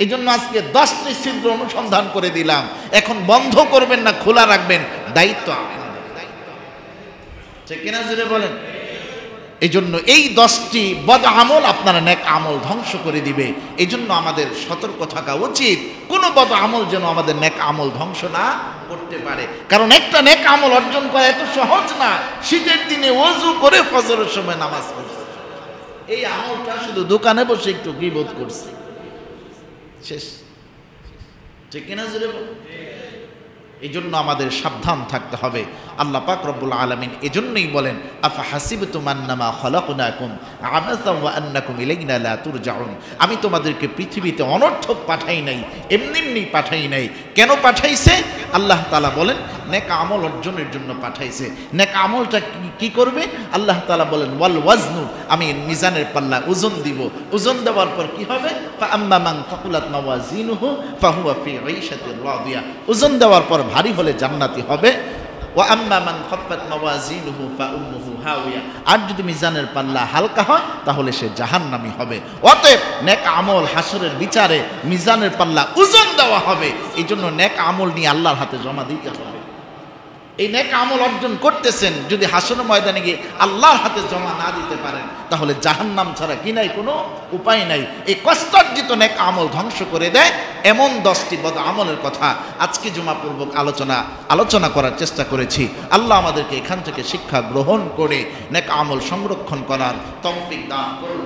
এই জন্য আজকে 10টি ছিদ্র অনুসন্ধান করে দিলাম। এখন বন্ধ করবেন না খোলা রাখবেন, দায়িত্ব আপনাদের। ঠিক কিনা জুড়ে বলেন? এই জন্য এই 10টি বদ আমল আপনারা নেক আমল ধ্বংস করে দিবে। এই জন্য আমাদের সতর্ক থাকা উচিত, কোনো বদ আমল যেন আমাদের নেক আমল ধ্বংস না করতে পারে। কারণ একটা নেক আমল অর্জন করা এত সহজ না। শীতের দিনে ওযু করে ফজরের সময় নামাজ পড়ছে, এই আমলটা শুধু দোকানে বসে একটু গীবত করছে, শেষ। ঠিক কিনা জুড়ে বলেন? এই জন্য আমাদের সাবধান থাকতে হবে। আল্লাহ পাক রব্বুল আলামিন এজন্যই বলেন, আফা হাসিবতুম আন্নামা খালাকনাকুম আবাসা ওয়া আন্নাকুম ইলাইনা লা তুরজাউন। আমি তোমাদেরকে পৃথিবীতে অনর্থক পাঠাই নাই, এমনি এমনি পাঠাই নাই। কেন পাঠাইছে? আল্লাহ তাআলা বলেন নেক আমল অর্জনের জন্য পাঠাইছে। নেক আমলটা কি করবে? আল্লাহ তাআলা বলেন ওয়াল ওয়াজনু, আমি মিজানের পাল্লা ওজন দিব। ওজন দেওয়ার পর কি হবে? ফা আম্মা মান তাকুলাত মাওয়াজিনুহু ফাহুয়া ফি ঈশাতির রাদিয়া। ওজন দেওয়ার পর ভারী হলে জান্নাতি হবে। ওয়া আম্মা মান খাফফাত মাওয়াজিনুহু ফাউম্মুহু হাওিয়া। আর যদি মিজানের পাল্লা হালকা হয় তাহলে সে জাহান্নামী হবে। অতএব নেক আমল হাসরের বিচারে মিজানের পাল্লা ওজন দেওয়া হবে। এই জন্য নেক আমল নিয়ে আল্লাহর হাতে জমা দিতে হবে। এই নেক আমল অর্জন করতেছেন, যদি হাসরের ময়দানে গিয়ে আল্লাহর হাতে জমা না দিতে পারেন তাহলে জাহান্নাম ছাড়া কি নাই, কোনো উপায় নাই। এই কষ্টার্জিত নেক আমল ধ্বংস করে দেয় এমন 10টি বদ আমলের কথা আজকে জুমাপূর্বক আলোচনা করার চেষ্টা করেছি। আল্লাহ আমাদেরকে এখান থেকে শিক্ষা গ্রহণ করে নেক আমল সংরক্ষণ করার তৌফিক দান করুন।